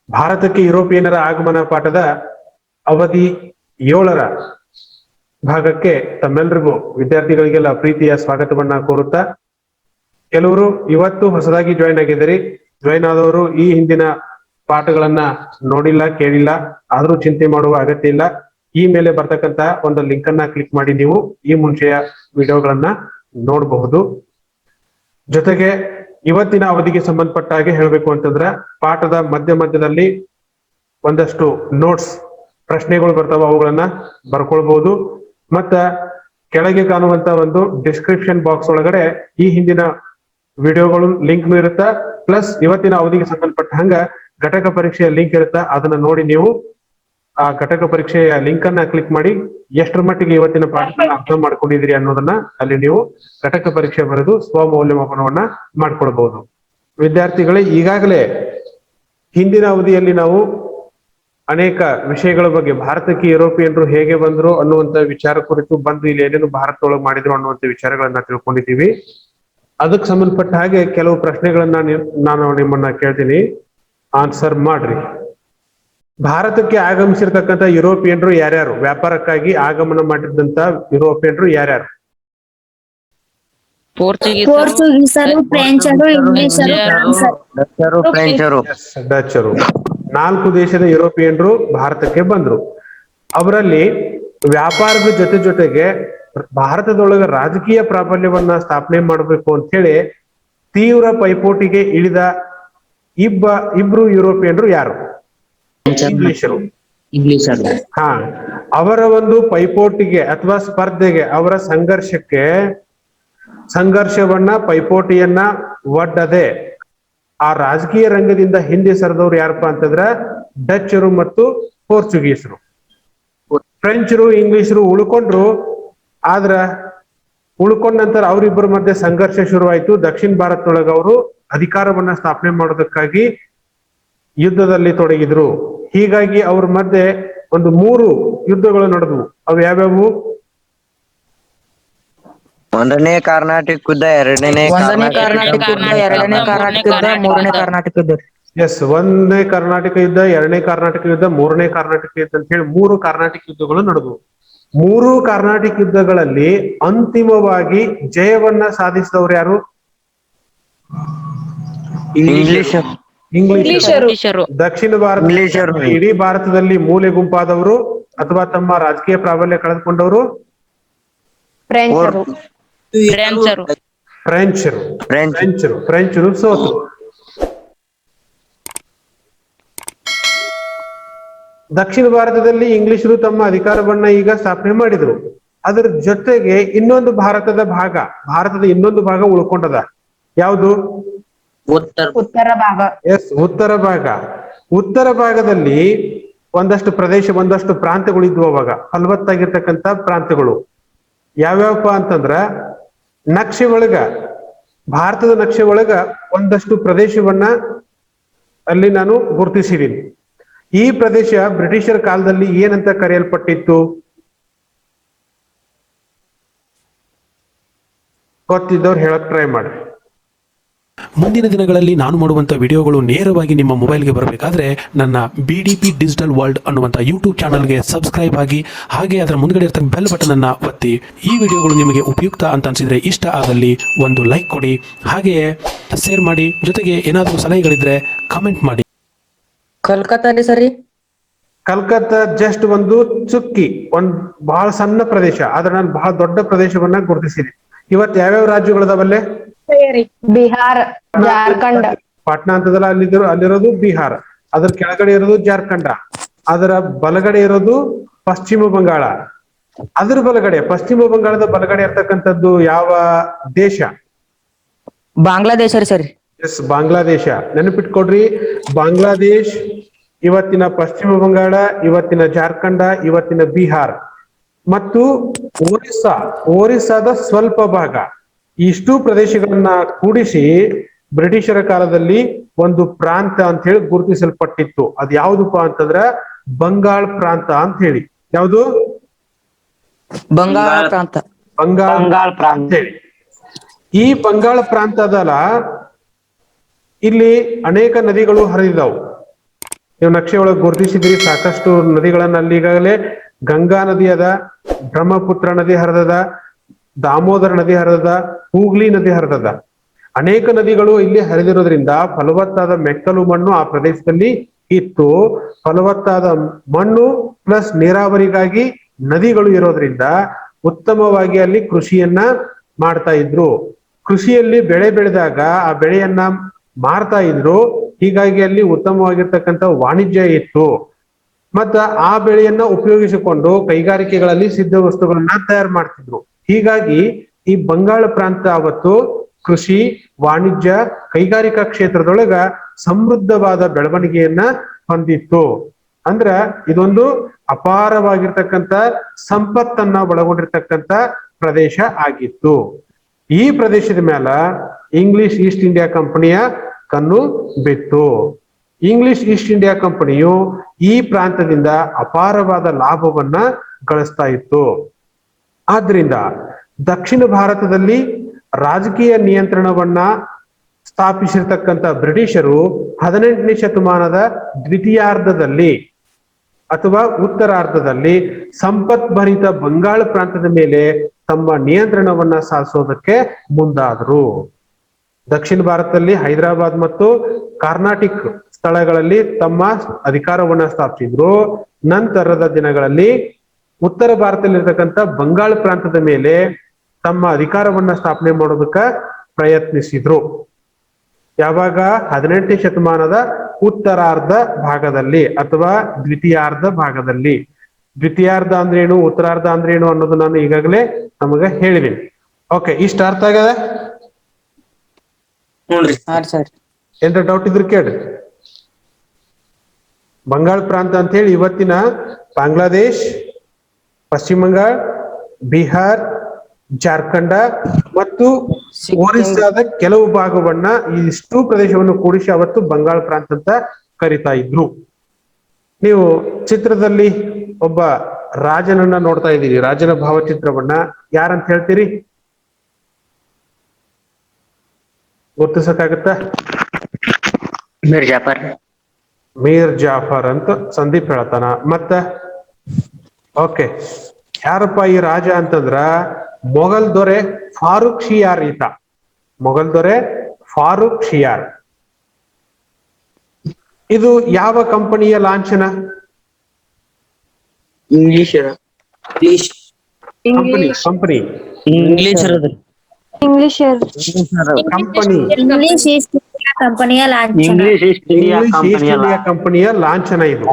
ಭಾರತಕ್ಕೆ ಯುರೋಪಿಯನ್ನರ ಆಗಮನ ಪಾಠದ ಅವಧಿ 7ರ ಭಾಗಕ್ಕೆ ತಮ್ಮೆಲ್ಲರಿಗೂ ವಿದ್ಯಾರ್ಥಿಗಳಿಗೆಲ್ಲ ಪ್ರೀತಿಯ ಸ್ವಾಗತವನ್ನ ಕೋರುತ್ತಾ, ಕೆಲವರು ಇವತ್ತು ಹೊಸದಾಗಿ ಜಾಯಿನ್ ಆಗಿದ್ದೀರಿ. ಜಾಯಿನ್ ಆದವರು ಈ ಹಿಂದಿನ ಪಾಠಗಳನ್ನ ನೋಡಿಲ್ಲ, ಕೇಳಿಲ್ಲ, ಆದ್ರೂ ಚಿಂತೆ ಮಾಡುವ ಅಗತ್ಯ ಇಲ್ಲ. ಈ ಮೇಲೆ ಬರ್ತಕ್ಕಂತ ಒಂದು ಲಿಂಕ್ ಅನ್ನ ಕ್ಲಿಕ್ ಮಾಡಿ ನೀವು ಈ ಮುಂಚೆಯ ವಿಡಿಯೋಗಳನ್ನ ನೋಡಬಹುದು. ಜೊತೆಗೆ ಇವತ್ತಿನ ಅವಧಿಗೆ ಸಂಬಂಧಪಟ್ಟ ಹಾಗೆ ಹೇಳ್ಬೇಕು ಅಂತಂದ್ರೆ, ಪಾಠದ ಮಧ್ಯದಲ್ಲಿ ಒಂದಷ್ಟು ನೋಟ್ಸ್ ಪ್ರಶ್ನೆಗಳು ಬರ್ತಾವ, ಅವುಗಳನ್ನ ಬರ್ಕೊಳ್ಬಹುದು. ಮತ್ತ ಕೆಳಗೆ ಕಾಣುವಂತ ಒಂದು ಡಿಸ್ಕ್ರಿಪ್ಷನ್ ಬಾಕ್ಸ್ ಒಳಗಡೆ ಈ ಹಿಂದಿನ ವಿಡಿಯೋಗಳು ಲಿಂಕ್ ಇರುತ್ತಾ, ಪ್ಲಸ್ ಇವತ್ತಿನ ಅವಧಿಗೆ ಸಂಬಂಧಪಟ್ಟ ಹಂಗ ಘಟಕ ಪರೀಕ್ಷೆಯ ಲಿಂಕ್ ಇರುತ್ತಾ, ಅದನ್ನ ನೋಡಿ ನೀವು ಆ ಘಟಕ ಪರೀಕ್ಷೆಯ ಲಿಂಕ್ ಅನ್ನ ಕ್ಲಿಕ್ ಮಾಡಿ ಎಷ್ಟರ ಮಟ್ಟಿಗೆ ಇವತ್ತಿನ ಪಾಠನ ಅರ್ಥ ಮಾಡ್ಕೊಂಡಿದ್ದೀರಿ ಅನ್ನೋದನ್ನ ಅಲ್ಲಿ ನೀವು ಘಟಕ ಪರೀಕ್ಷೆ ಬರೆದು ಸ್ವಮೌಲ್ಯಮಾಪನವನ್ನ ಮಾಡ್ಕೊಳ್ಬಹುದು. ವಿದ್ಯಾರ್ಥಿಗಳೇ, ಈಗಾಗಲೇ ಹಿಂದಿನ ಅವಧಿಯಲ್ಲಿ ನಾವು ಅನೇಕ ವಿಷಯಗಳ ಬಗ್ಗೆ, ಭಾರತಕ್ಕೆ ಯುರೋಪಿಯನ್ರು ಹೇಗೆ ಬಂದ್ರು ಅನ್ನುವಂತ ವಿಚಾರ ಕುರಿತು, ಬಂದು ಇಲ್ಲಿ ಏನೇನು ಭಾರತದೊಳಗೆ ಮಾಡಿದ್ರು ಅನ್ನುವಂತ ವಿಚಾರಗಳನ್ನ ತಿಳ್ಕೊಂಡಿದ್ದೀವಿ. ಅದಕ್ಕೆ ಸಂಬಂಧಪಟ್ಟ ಹಾಗೆ ಕೆಲವು ಪ್ರಶ್ನೆಗಳನ್ನ ನಾನು ನಿಮ್ಮನ್ನ ಕೇಳ್ತೀನಿ, ಆನ್ಸರ್ ಮಾಡ್ರಿ. ಭಾರತಕ್ಕೆ ಆಗಮಿಸಿರ್ತಕ್ಕಂಥ ಯುರೋಪಿಯನ್ರು ಯಾರ್ಯಾರು? ವ್ಯಾಪಾರಕ್ಕಾಗಿ ಆಗಮನ ಮಾಡಿದಂತ ಯುರೋಪಿಯನ್ರು ಯಾರ್ಯಾರು? ಪೋರ್ಚುಗೀಸರು, ಫ್ರೆಂಚರು, ಇಂಗ್ಲಿಷರು, ಡಚ್ಚರು. 4 ದೇಶದ ಯುರೋಪಿಯನ್ರು ಭಾರತಕ್ಕೆ ಬಂದ್ರು. ಅವರಲ್ಲಿ ವ್ಯಾಪಾರದ ಜೊತೆಗೆ ಭಾರತದೊಳಗೆ ರಾಜಕೀಯ ಪ್ರಾಬಲ್ಯವನ್ನ ಸ್ಥಾಪನೆ ಮಾಡಬೇಕು ಅಂತ ಹೇಳಿ ತೀವ್ರ ಪೈಪೋಟಿಗೆ ಇಳಿದ ಇಬ್ರು ಯುರೋಪಿಯನ್ರು ಯಾರು? ಇಂಗ್ಲಿಷರು. ಹಾ, ಅವರ ಒಂದು ಪೈಪೋಟಿಗೆ ಅಥವಾ ಸ್ಪರ್ಧೆಗೆ, ಅವರ ಸಂಘರ್ಷವನ್ನ ಪೈಪೋಟಿಯನ್ನ ಒಡ್ಡದೆ ಆ ರಾಜಕೀಯ ರಂಗದಿಂದ ಹಿಂದೆ ಸರಿದವ್ರು ಯಾರಪ್ಪ ಅಂತಂದ್ರ ಡಚ್ಚರು ಮತ್ತು ಪೋರ್ಚುಗೀಸರು. ಫ್ರೆಂಚರು, ಇಂಗ್ಲಿಷರು ಉಳ್ಕೊಂಡ್ರು. ಆದ್ರ ಉಳ್ಕೊಂಡ ನಂತರ ಅವರಿಬ್ಬರ ಮಧ್ಯೆ ಸಂಘರ್ಷ ಶುರುವಾಯಿತು. ದಕ್ಷಿಣ ಭಾರತದೊಳಗ ಅವರು ಅಧಿಕಾರವನ್ನ ಸ್ಥಾಪನೆ ಮಾಡೋದಕ್ಕಾಗಿ ಯುದ್ಧದಲ್ಲಿ ತೊಡಗಿದ್ರು. ಹೀಗಾಗಿ ಅವ್ರ ಮಧ್ಯೆ ಒಂದು 3 ಯುದ್ಧಗಳು ನಡೆದವು. ಅವು ಯಾವ್ಯಾವು? 1ನೇ ಕರ್ನಾಟಕ ಯುದ್ಧ, 2ನೇ ಕರ್ನಾಟಕ ಯುದ್ಧ, 2ನೇ ಕರ್ನಾಟಕ ಯುದ್ಧ, 3ನೇ ಕರ್ನಾಟಕ ಯುದ್ಧ. ಎಸ್, 1ನೇ ಕರ್ನಾಟಕ ಯುದ್ಧ, 2ನೇ ಕರ್ನಾಟಕ ಯುದ್ಧ, 3ನೇ ಕರ್ನಾಟಕ ಯುದ್ಧ ಅಂತ ಹೇಳಿ 3 ಕರ್ನಾಟಕ ಯುದ್ಧಗಳು ನಡೆದವು. 3 ಕರ್ನಾಟಕ ಯುದ್ಧಗಳಲ್ಲಿ ಅಂತಿಮವಾಗಿ ಜಯವನ್ನ ಸಾಧಿಸಿದವರು ಯಾರು? ಇಂಗ್ಲಿಷರು. ದಕ್ಷಿಣ ಭಾರತ, ಇಡೀ ಭಾರತದಲ್ಲಿ ಮೂಲೆ ಗುಂಪಾದವರು ಅಥವಾ ತಮ್ಮ ರಾಜಕೀಯ ಪ್ರಾಬಲ್ಯ ಕಳೆದುಕೊಂಡವರು ಫ್ರೆಂಚರು ಸೋತು. ದಕ್ಷಿಣ ಭಾರತದಲ್ಲಿ ಇಂಗ್ಲಿಷರು ತಮ್ಮ ಅಧಿಕಾರವನ್ನ ಈಗ ಸ್ಥಾಪನೆ ಮಾಡಿದ್ರು. ಅದರ ಜೊತೆಗೆ ಇನ್ನೊಂದು ಭಾರತದ ಭಾಗ ಉಳ್ಕೊಂಡದ. ಯಾವುದು? ಉತ್ತರ ಭಾಗ. ಎಸ್, ಉತ್ತರ ಭಾಗ. ಉತ್ತರ ಭಾಗದಲ್ಲಿ ಒಂದಷ್ಟು ಪ್ರಾಂತ್ಯಗಳು ಇದ್ವು. ಅವಾಗ ಫಲವತ್ತಾಗಿರ್ತಕ್ಕಂಥ ಪ್ರಾಂತ್ಯಗಳು ಯಾವ್ಯಾವಪ್ಪ ಅಂತಂದ್ರ, ಭಾರತದ ನಕ್ಷೆ ಒಳಗ ಒಂದಷ್ಟು ಪ್ರದೇಶವನ್ನ ಅಲ್ಲಿ ನಾನು ಗುರುತಿಸಿದ್ದೀನಿ. ಈ ಪ್ರದೇಶ ಬ್ರಿಟಿಷರ ಕಾಲದಲ್ಲಿ ಏನಂತ ಕರೆಯಲ್ಪಟ್ಟಿತ್ತು? ಗೊತ್ತಿದ್ದವ್ರು ಹೇಳಕ್ ಟ್ರೈ ಮಾಡಿ. ಮುಂದಿನ ದಿನಗಳಲ್ಲಿ ನಾನು ಮಾಡುವಂಥ ವಿಡಿಯೋಗಳು ನೇರವಾಗಿ ನಿಮ್ಮ ಮೊಬೈಲ್ಗೆ ಬರಬೇಕಾದ್ರೆ ನನ್ನ BDP ಡಿಜಿಟಲ್ ವರ್ಲ್ಡ್ ಅನ್ನುವಂಥ ಯೂಟ್ಯೂಬ್ ಚಾನಲ್ಗೆ ಸಬ್ಸ್ಕ್ರೈಬ್ ಆಗಿ, ಹಾಗೆ ಅದರ ಮುಂದ್ಗಡೆ ಇರ್ತಕ್ಕ ಬೆಲ್ ಬಟನ್ ಅನ್ನ ಒತ್ತಿ. ಈ ವಿಡಿಯೋಗಳು ನಿಮಗೆ ಉಪಯುಕ್ತ ಅಂತ ಅನ್ಸಿದ್ರೆ, ಇಷ್ಟ ಆದಲ್ಲಿ ಒಂದು ಲೈಕ್ ಕೊಡಿ, ಹಾಗೆಯೇ ಶೇರ್ ಮಾಡಿ. ಜೊತೆಗೆ ಏನಾದರೂ ಸಲಹೆಗಳಿದ್ರೆ ಕಮೆಂಟ್ ಮಾಡಿ. ಕಲ್ಕತ್ತಾ ಸರಿ, ಕಲ್ಕತ್ತಾ ಜಸ್ಟ್ ಒಂದು ಚುಕ್ಕಿ, ಬಹಳ ಸಣ್ಣ ಪ್ರದೇಶ. ಆದ್ರೆ ನಾನು ಬಹಳ ದೊಡ್ಡ ಪ್ರದೇಶವನ್ನ ಗುರುತಿಸಿದೆ. ಇವತ್ತು ಯಾವ್ಯಾವ ರಾಜ್ಯಗಳದಾವಲ್ಲೇ? ಬಿಹಾರ್, ಜಾರ್ಖಂಡ್. ಪಾಟ್ನಾ ಅಂತದಲ್ಲ, ಅಲ್ಲಿರೋದು ಬಿಹಾರ. ಅದ್ರ ಕೆಳಗಡೆ ಇರೋದು ಜಾರ್ಖಂಡ. ಅದರ ಬಲಗಡೆ ಇರೋದು ಪಶ್ಚಿಮ ಬಂಗಾಳ. ಅದ್ರ ಬಲಗಡೆ, ಪಶ್ಚಿಮ ಬಂಗಾಳದ ಬಲಗಡೆ ಇರ್ತಕ್ಕಂಥದ್ದು ಯಾವ ದೇಶ? ಬಾಂಗ್ಲಾದೇಶ ರೀ ಸರಿ. ಎಸ್, ಬಾಂಗ್ಲಾದೇಶ. ನೆನಪಿಟ್ಕೊಡ್ರಿ, ಬಾಂಗ್ಲಾದೇಶ್ ಇವತ್ತಿನ ಪಶ್ಚಿಮ ಬಂಗಾಳ, ಇವತ್ತಿನ ಜಾರ್ಖಂಡ, ಇವತ್ತಿನ ಬಿಹಾರ್ ಮತ್ತು ಒರಿಸ್ಸಾದ ಸ್ವಲ್ಪ ಭಾಗ, ಇಷ್ಟು ಪ್ರದೇಶಗಳನ್ನ ಕೂಡಿಸಿ ಬ್ರಿಟಿಷರ ಕಾಲದಲ್ಲಿ ಒಂದು ಪ್ರಾಂತ ಅಂತ ಹೇಳಿ ಗುರುತಿಸಲ್ಪಟ್ಟಿತ್ತು. ಅದ್ ಯಾವ್ದಪ್ಪ ಅಂತಂದ್ರ ಬಂಗಾಳ್ ಪ್ರಾಂತ ಅಂತ ಹೇಳಿ. ಯಾವುದು? ಬಂಗಾಳ ಪ್ರಾಂತ. ಬಂಗಾಳ್ ಪ್ರಾಂತ ಅಂತ ಹೇಳಿ. ಈ ಬಂಗಾಳ ಪ್ರಾಂತ ಅದಲ್ಲ, ಇಲ್ಲಿ ಅನೇಕ ನದಿಗಳು ಹರಿದಿದಾವು. ನೀವು ನಕ್ಷೆ ಒಳಗೆ ಗುರುತಿಸಿದ್ರಿ, ಸಾಕಷ್ಟು ನದಿಗಳನ್ನ ಅಲ್ಲಿ ಈಗಾಗಲೇ ಗಂಗಾ ನದಿ ಅದ, ಬ್ರಹ್ಮಪುತ್ರ ನದಿ ಹರಿದದ, ದಾಮೋದರ ನದಿ ಹರಿದದ, ಹೂಗ್ಲಿ ನದಿ ಹರಿದದ. ಅನೇಕ ನದಿಗಳು ಇಲ್ಲಿ ಹರಿದಿರೋದ್ರಿಂದ ಫಲವತ್ತಾದ ಮೆಕ್ಕಲು ಮಣ್ಣು ಆ ಪ್ರದೇಶದಲ್ಲಿ ಇತ್ತು. ಫಲವತ್ತಾದ ಮಣ್ಣು ಪ್ಲಸ್ ನೀರಾವರಿಗಾಗಿ ನದಿಗಳು ಇರೋದ್ರಿಂದ ಉತ್ತಮವಾಗಿ ಅಲ್ಲಿ ಕೃಷಿಯನ್ನ ಮಾಡ್ತಾ ಇದ್ರು. ಕೃಷಿಯಲ್ಲಿ ಬೆಳೆ ಬೆಳೆದಾಗ ಆ ಬೆಳೆಯನ್ನ ಮಾರ್ತಾ ಇದ್ರು. ಹೀಗಾಗಿ ಅಲ್ಲಿ ಉತ್ತಮವಾಗಿರ್ತಕ್ಕಂಥ ವಾಣಿಜ್ಯ ಇತ್ತು. ಮತ್ತ ಆ ಬೆಳೆಯನ್ನ ಉಪಯೋಗಿಸಿಕೊಂಡು ಕೈಗಾರಿಕೆಗಳಲ್ಲಿ ಸಿದ್ಧ ವಸ್ತುಗಳನ್ನ ತಯಾರು ಮಾಡ್ತಿದ್ರು. ಹೀಗಾಗಿ ಈ ಬಂಗಾಳ ಪ್ರಾಂತ ಅವತ್ತು ಕೃಷಿ, ವಾಣಿಜ್ಯ, ಕೈಗಾರಿಕಾ ಕ್ಷೇತ್ರದೊಳಗ ಸಮೃದ್ಧವಾದ ಬೆಳವಣಿಗೆಯನ್ನ ಹೊಂದಿತ್ತು. ಅಂದ್ರ ಇದೊಂದು ಅಪಾರವಾಗಿರ್ತಕ್ಕಂಥ ಸಂಪತ್ತನ್ನ ಒಳಗೊಂಡಿರ್ತಕ್ಕಂಥ ಪ್ರದೇಶ ಆಗಿತ್ತು. ಈ ಪ್ರದೇಶದ ಮೇಲೆ ಇಂಗ್ಲಿಷ್ ಈಸ್ಟ್ ಇಂಡಿಯಾ ಕಂಪನಿಯ ಕಣ್ಣು ಬಿತ್ತು. ಇಂಗ್ಲಿಷ್ ಈಸ್ಟ್ ಇಂಡಿಯಾ ಕಂಪನಿಯು ಈ ಪ್ರಾಂತದಿಂದ ಅಪಾರವಾದ ಲಾಭವನ್ನ ಗಳಿಸ್ತಾ ಇತ್ತು. ಆದ್ರಿಂದ ದಕ್ಷಿಣ ಭಾರತದಲ್ಲಿ ರಾಜಕೀಯ ನಿಯಂತ್ರಣವನ್ನ ಸ್ಥಾಪಿಸಿರ್ತಕ್ಕಂಥ ಬ್ರಿಟಿಷರು 18ನೇ ಶತಮಾನದ ದ್ವಿತೀಯಾರ್ಧದಲ್ಲಿ ಅಥವಾ ಉತ್ತರಾರ್ಧದಲ್ಲಿ ಸಂಪತ್ಭರಿತ ಬಂಗಾಳ ಪ್ರಾಂತದ ಮೇಲೆ ತಮ್ಮ ನಿಯಂತ್ರಣವನ್ನ ಸಾಧಿಸೋದಕ್ಕೆ ಮುಂದಾದರು. ದಕ್ಷಿಣ ಭಾರತದಲ್ಲಿ ಹೈದರಾಬಾದ್ ಮತ್ತು ಕರ್ನಾಟಕ ಸ್ಥಳಗಳಲ್ಲಿ ತಮ್ಮ ಅಧಿಕಾರವನ್ನ ಸ್ಥಾಪಿಸಿದ್ರು. ನಂತರದ ದಿನಗಳಲ್ಲಿ ಉತ್ತರ ಭಾರತದಲ್ಲಿರ್ತಕ್ಕಂಥ ಬಂಗಾಳ ಪ್ರಾಂತದ ಮೇಲೆ ತಮ್ಮ ಅಧಿಕಾರವನ್ನ ಸ್ಥಾಪನೆ ಮಾಡೋದಕ್ಕ ಪ್ರಯತ್ನಿಸಿದ್ರು. ಯಾವಾಗ? 18ನೇ ಶತಮಾನದ ಉತ್ತರಾರ್ಧ ಭಾಗದಲ್ಲಿ ಅಥವಾ ದ್ವಿತೀಯಾರ್ಧ ಭಾಗದಲ್ಲಿ. ದ್ವಿತೀಯಾರ್ಧ ಅಂದ್ರೇನು, ಉತ್ತರಾರ್ಧ ಅಂದ್ರೇನು ಅನ್ನೋದು ನಾನು ಈಗಾಗಲೇ ನಮಗ ಹೇಳಿದ್ದೀನಿ. ಓಕೆ, ಇಷ್ಟ ಅರ್ಥ ಆಗದ? ಏನ್ರ ಡೌಟ್ ಇದ್ರೆ ಕೇಳ್ರಿ. ಬಂಗಾಳ ಪ್ರಾಂತ ಅಂತ ಹೇಳಿ ಇವತ್ತಿನ ಬಾಂಗ್ಲಾದೇಶ್, ಪಶ್ಚಿಮ ಬಂಗಾಳ, ಬಿಹಾರ್, ಜಾರ್ಖಂಡ ಮತ್ತು ಒರಿಸ್ಸಾದ ಕೆಲವು ಭಾಗವನ್ನ, ಇಷ್ಟು ಪ್ರದೇಶವನ್ನು ಕೂಡಿಸಿ ಅವತ್ತು ಬಂಗಾಳ ಪ್ರಾಂತ ಅಂತ ಕರಿತಾ ಇದ್ರು. ನೀವು ಚಿತ್ರದಲ್ಲಿ ಒಬ್ಬ ರಾಜನನ್ನ ನೋಡ್ತಾ ಇದ್ದೀರಿ, ರಾಜನ ಭಾವಚಿತ್ರವನ್ನ. ಯಾರಂತ ಹೇಳ್ತೀರಿ? ಗುರ್ತಿಸಕ್ಕಾಗತ್ತ? ಮೀರ್ ಜಾಫರ್ ಅಂತ ಸಂದೀಪ್ ಹೇಳ್ತಾನ. ಮತ್ತ ಓಕೆ, ಯಾರಪ್ಪ ಈ ರಾಜ ಅಂತಂದ್ರ ಮೊಘಲ್ ದೊರೆ ಫಾರೂಕ್ ಶಿಯಾರ್ ಈತ. ಮೊಘಲ್ ದೊರೆ ಫಾರೂಕ್ ಶಿಯಾರ್. ಇದು ಯಾವ ಕಂಪನಿಯ ಲಾಂಛನ? ಕಂಪನಿ ಕಂಪನಿ ಕಂಪನಿಯ ಕಂಪನಿಯ ಲಾಂಛನ ಇದು.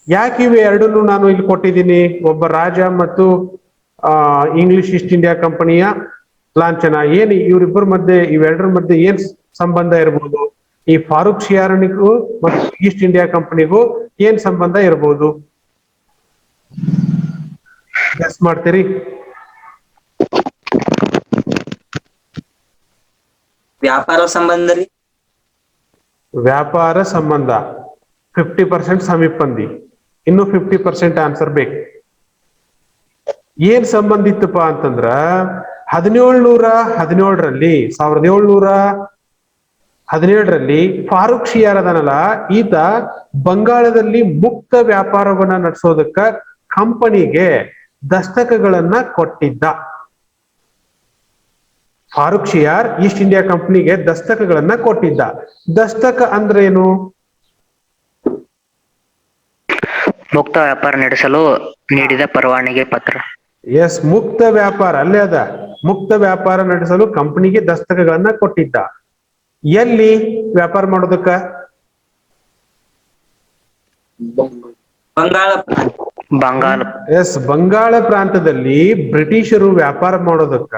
ಯಾಕೆ ಇವು ಎರಡನ್ನು ನಾನು ಇಲ್ಲಿ ಕೊಟ್ಟಿದ್ದೀನಿ? ಒಬ್ಬ ರಾಜ ಮತ್ತು ಇಂಗ್ಲಿಷ್ ಈಸ್ಟ್ ಇಂಡಿಯಾ ಕಂಪನಿಯ ಲಾಂಛನ. ಏನ್ ಇವರಿಬ್ಬರ ಮಧ್ಯೆ, ಇವೆರಡರ ಮಧ್ಯೆ ಏನ್ ಸಂಬಂಧ ಇರಬಹುದು? ಈ ಫಾರೂಕ್ ಶಿಯಾರನಿಗೂ ಮತ್ತು ಈಸ್ಟ್ ಇಂಡಿಯಾ ಕಂಪನಿಗೂ ಏನ್ ಸಂಬಂಧ ಇರಬಹುದು? ಗೆಸ್ ಮಾಡ್ತೀರಿ? ವ್ಯಾಪಾರ ಸಂಬಂಧ ರೀ. ವ್ಯಾಪಾರ ಸಂಬಂಧ 50% ಸಮೀಪ ಬಂದಿ. ಇನ್ನು 50% ಆನ್ಸರ್ ಬೇಕು. ಏನ್ ಸಂಬಂಧ ಇತ್ತಪ್ಪ ಅಂತಂದ್ರ 1717ರಲ್ಲಿ ಫಾರೂಕ್ ಶಿಯಾರ್ ಅದನಲ್ಲ, ಈತ ಬಂಗಾಳದಲ್ಲಿ ಮುಕ್ತ ವ್ಯಾಪಾರವನ್ನ ನಡೆಸೋದಕ್ಕ ಕಂಪನಿಗೆ ದಸ್ತಕಗಳನ್ನ ಕೊಟ್ಟಿದ್ದ. ಫಾರೂಕ್ ಶಿಯಾರ್ ಈಸ್ಟ್ ಇಂಡಿಯಾ ಕಂಪನಿಗೆ ದಸ್ತಕಗಳನ್ನ ಕೊಟ್ಟಿದ್ದ. ದಸ್ತಕ ಅಂದ್ರೇನು? ಮುಕ್ತ ವ್ಯಾಪಾರ ನಡೆಸಲು ನೀಡಿದ ಪರವಾನಗಿ ಪತ್ರ. ಎಸ್, ಮುಕ್ತ ವ್ಯಾಪಾರ ಅಲ್ಲೇ ಅದ. ಮುಕ್ತ ವ್ಯಾಪಾರ ನಡೆಸಲು ಕಂಪನಿಗೆ ದಸ್ತಕಗಳನ್ನ ಕೊಟ್ಟಿದ್ದ. ಎಲ್ಲಿ ವ್ಯಾಪಾರ ಮಾಡೋದಕ್ಕ? ಬಂಗಾಳ ಬಂಗಾಲ್ ಎಸ್, ಬಂಗಾಳ ಪ್ರಾಂತದಲ್ಲಿ ಬ್ರಿಟಿಷರು ವ್ಯಾಪಾರ ಮಾಡೋದಕ್ಕ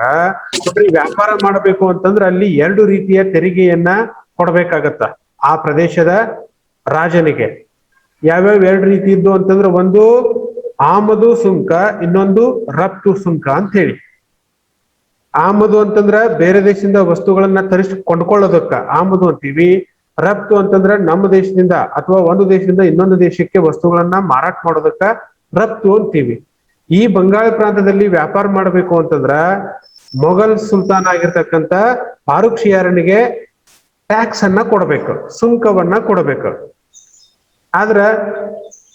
ನೋಡ್ರಿ, ವ್ಯಾಪಾರ ಮಾಡಬೇಕು ಅಂತಂದ್ರೆ ಅಲ್ಲಿ 2 ರೀತಿಯ ತೆರಿಗೆಯನ್ನ ಕೊಡ್ಬೇಕಾಗತ್ತ ಆ ಪ್ರದೇಶದ ರಾಜನಿಗೆ. ಯಾವ್ಯಾವ 2 ರೀತಿ ಇದ್ದು ಅಂತಂದ್ರೆ, ಒಂದು ಆಮದು ಸುಂಕ, ಇನ್ನೊಂದು ರಫ್ತು ಸುಂಕ ಅಂತ ಹೇಳಿ. ಆಮದು ಅಂತಂದ್ರ ಬೇರೆ ದೇಶದಿಂದ ವಸ್ತುಗಳನ್ನ ಕೊಂಡ್ಕೊಳ್ಳೋದಕ್ಕ ಆಮದು ಅಂತೀವಿ. ರಫ್ತು ಅಂತಂದ್ರ ನಮ್ಮ ದೇಶದಿಂದ ಅಥವಾ ಒಂದು ದೇಶದಿಂದ ಇನ್ನೊಂದು ದೇಶಕ್ಕೆ ವಸ್ತುಗಳನ್ನ ಮಾರಾಟ ಮಾಡೋದಕ್ಕ ರಫ್ತು ಅಂತೀವಿ. ಈ ಬಂಗಾಳ ಪ್ರಾಂತದಲ್ಲಿ ವ್ಯಾಪಾರ ಮಾಡಬೇಕು ಅಂತಂದ್ರ ಮೊಘಲ್ ಸುಲ್ತಾನ್ ಆಗಿರ್ತಕ್ಕಂಥ ಫಾರೂಕ್ ಶಿಯಾರನಿಗೆ ಟ್ಯಾಕ್ಸ್ ಅನ್ನ ಕೊಡ್ಬೇಕು, ಸುಂಕವನ್ನ ಕೊಡಬೇಕು. ಆದ್ರ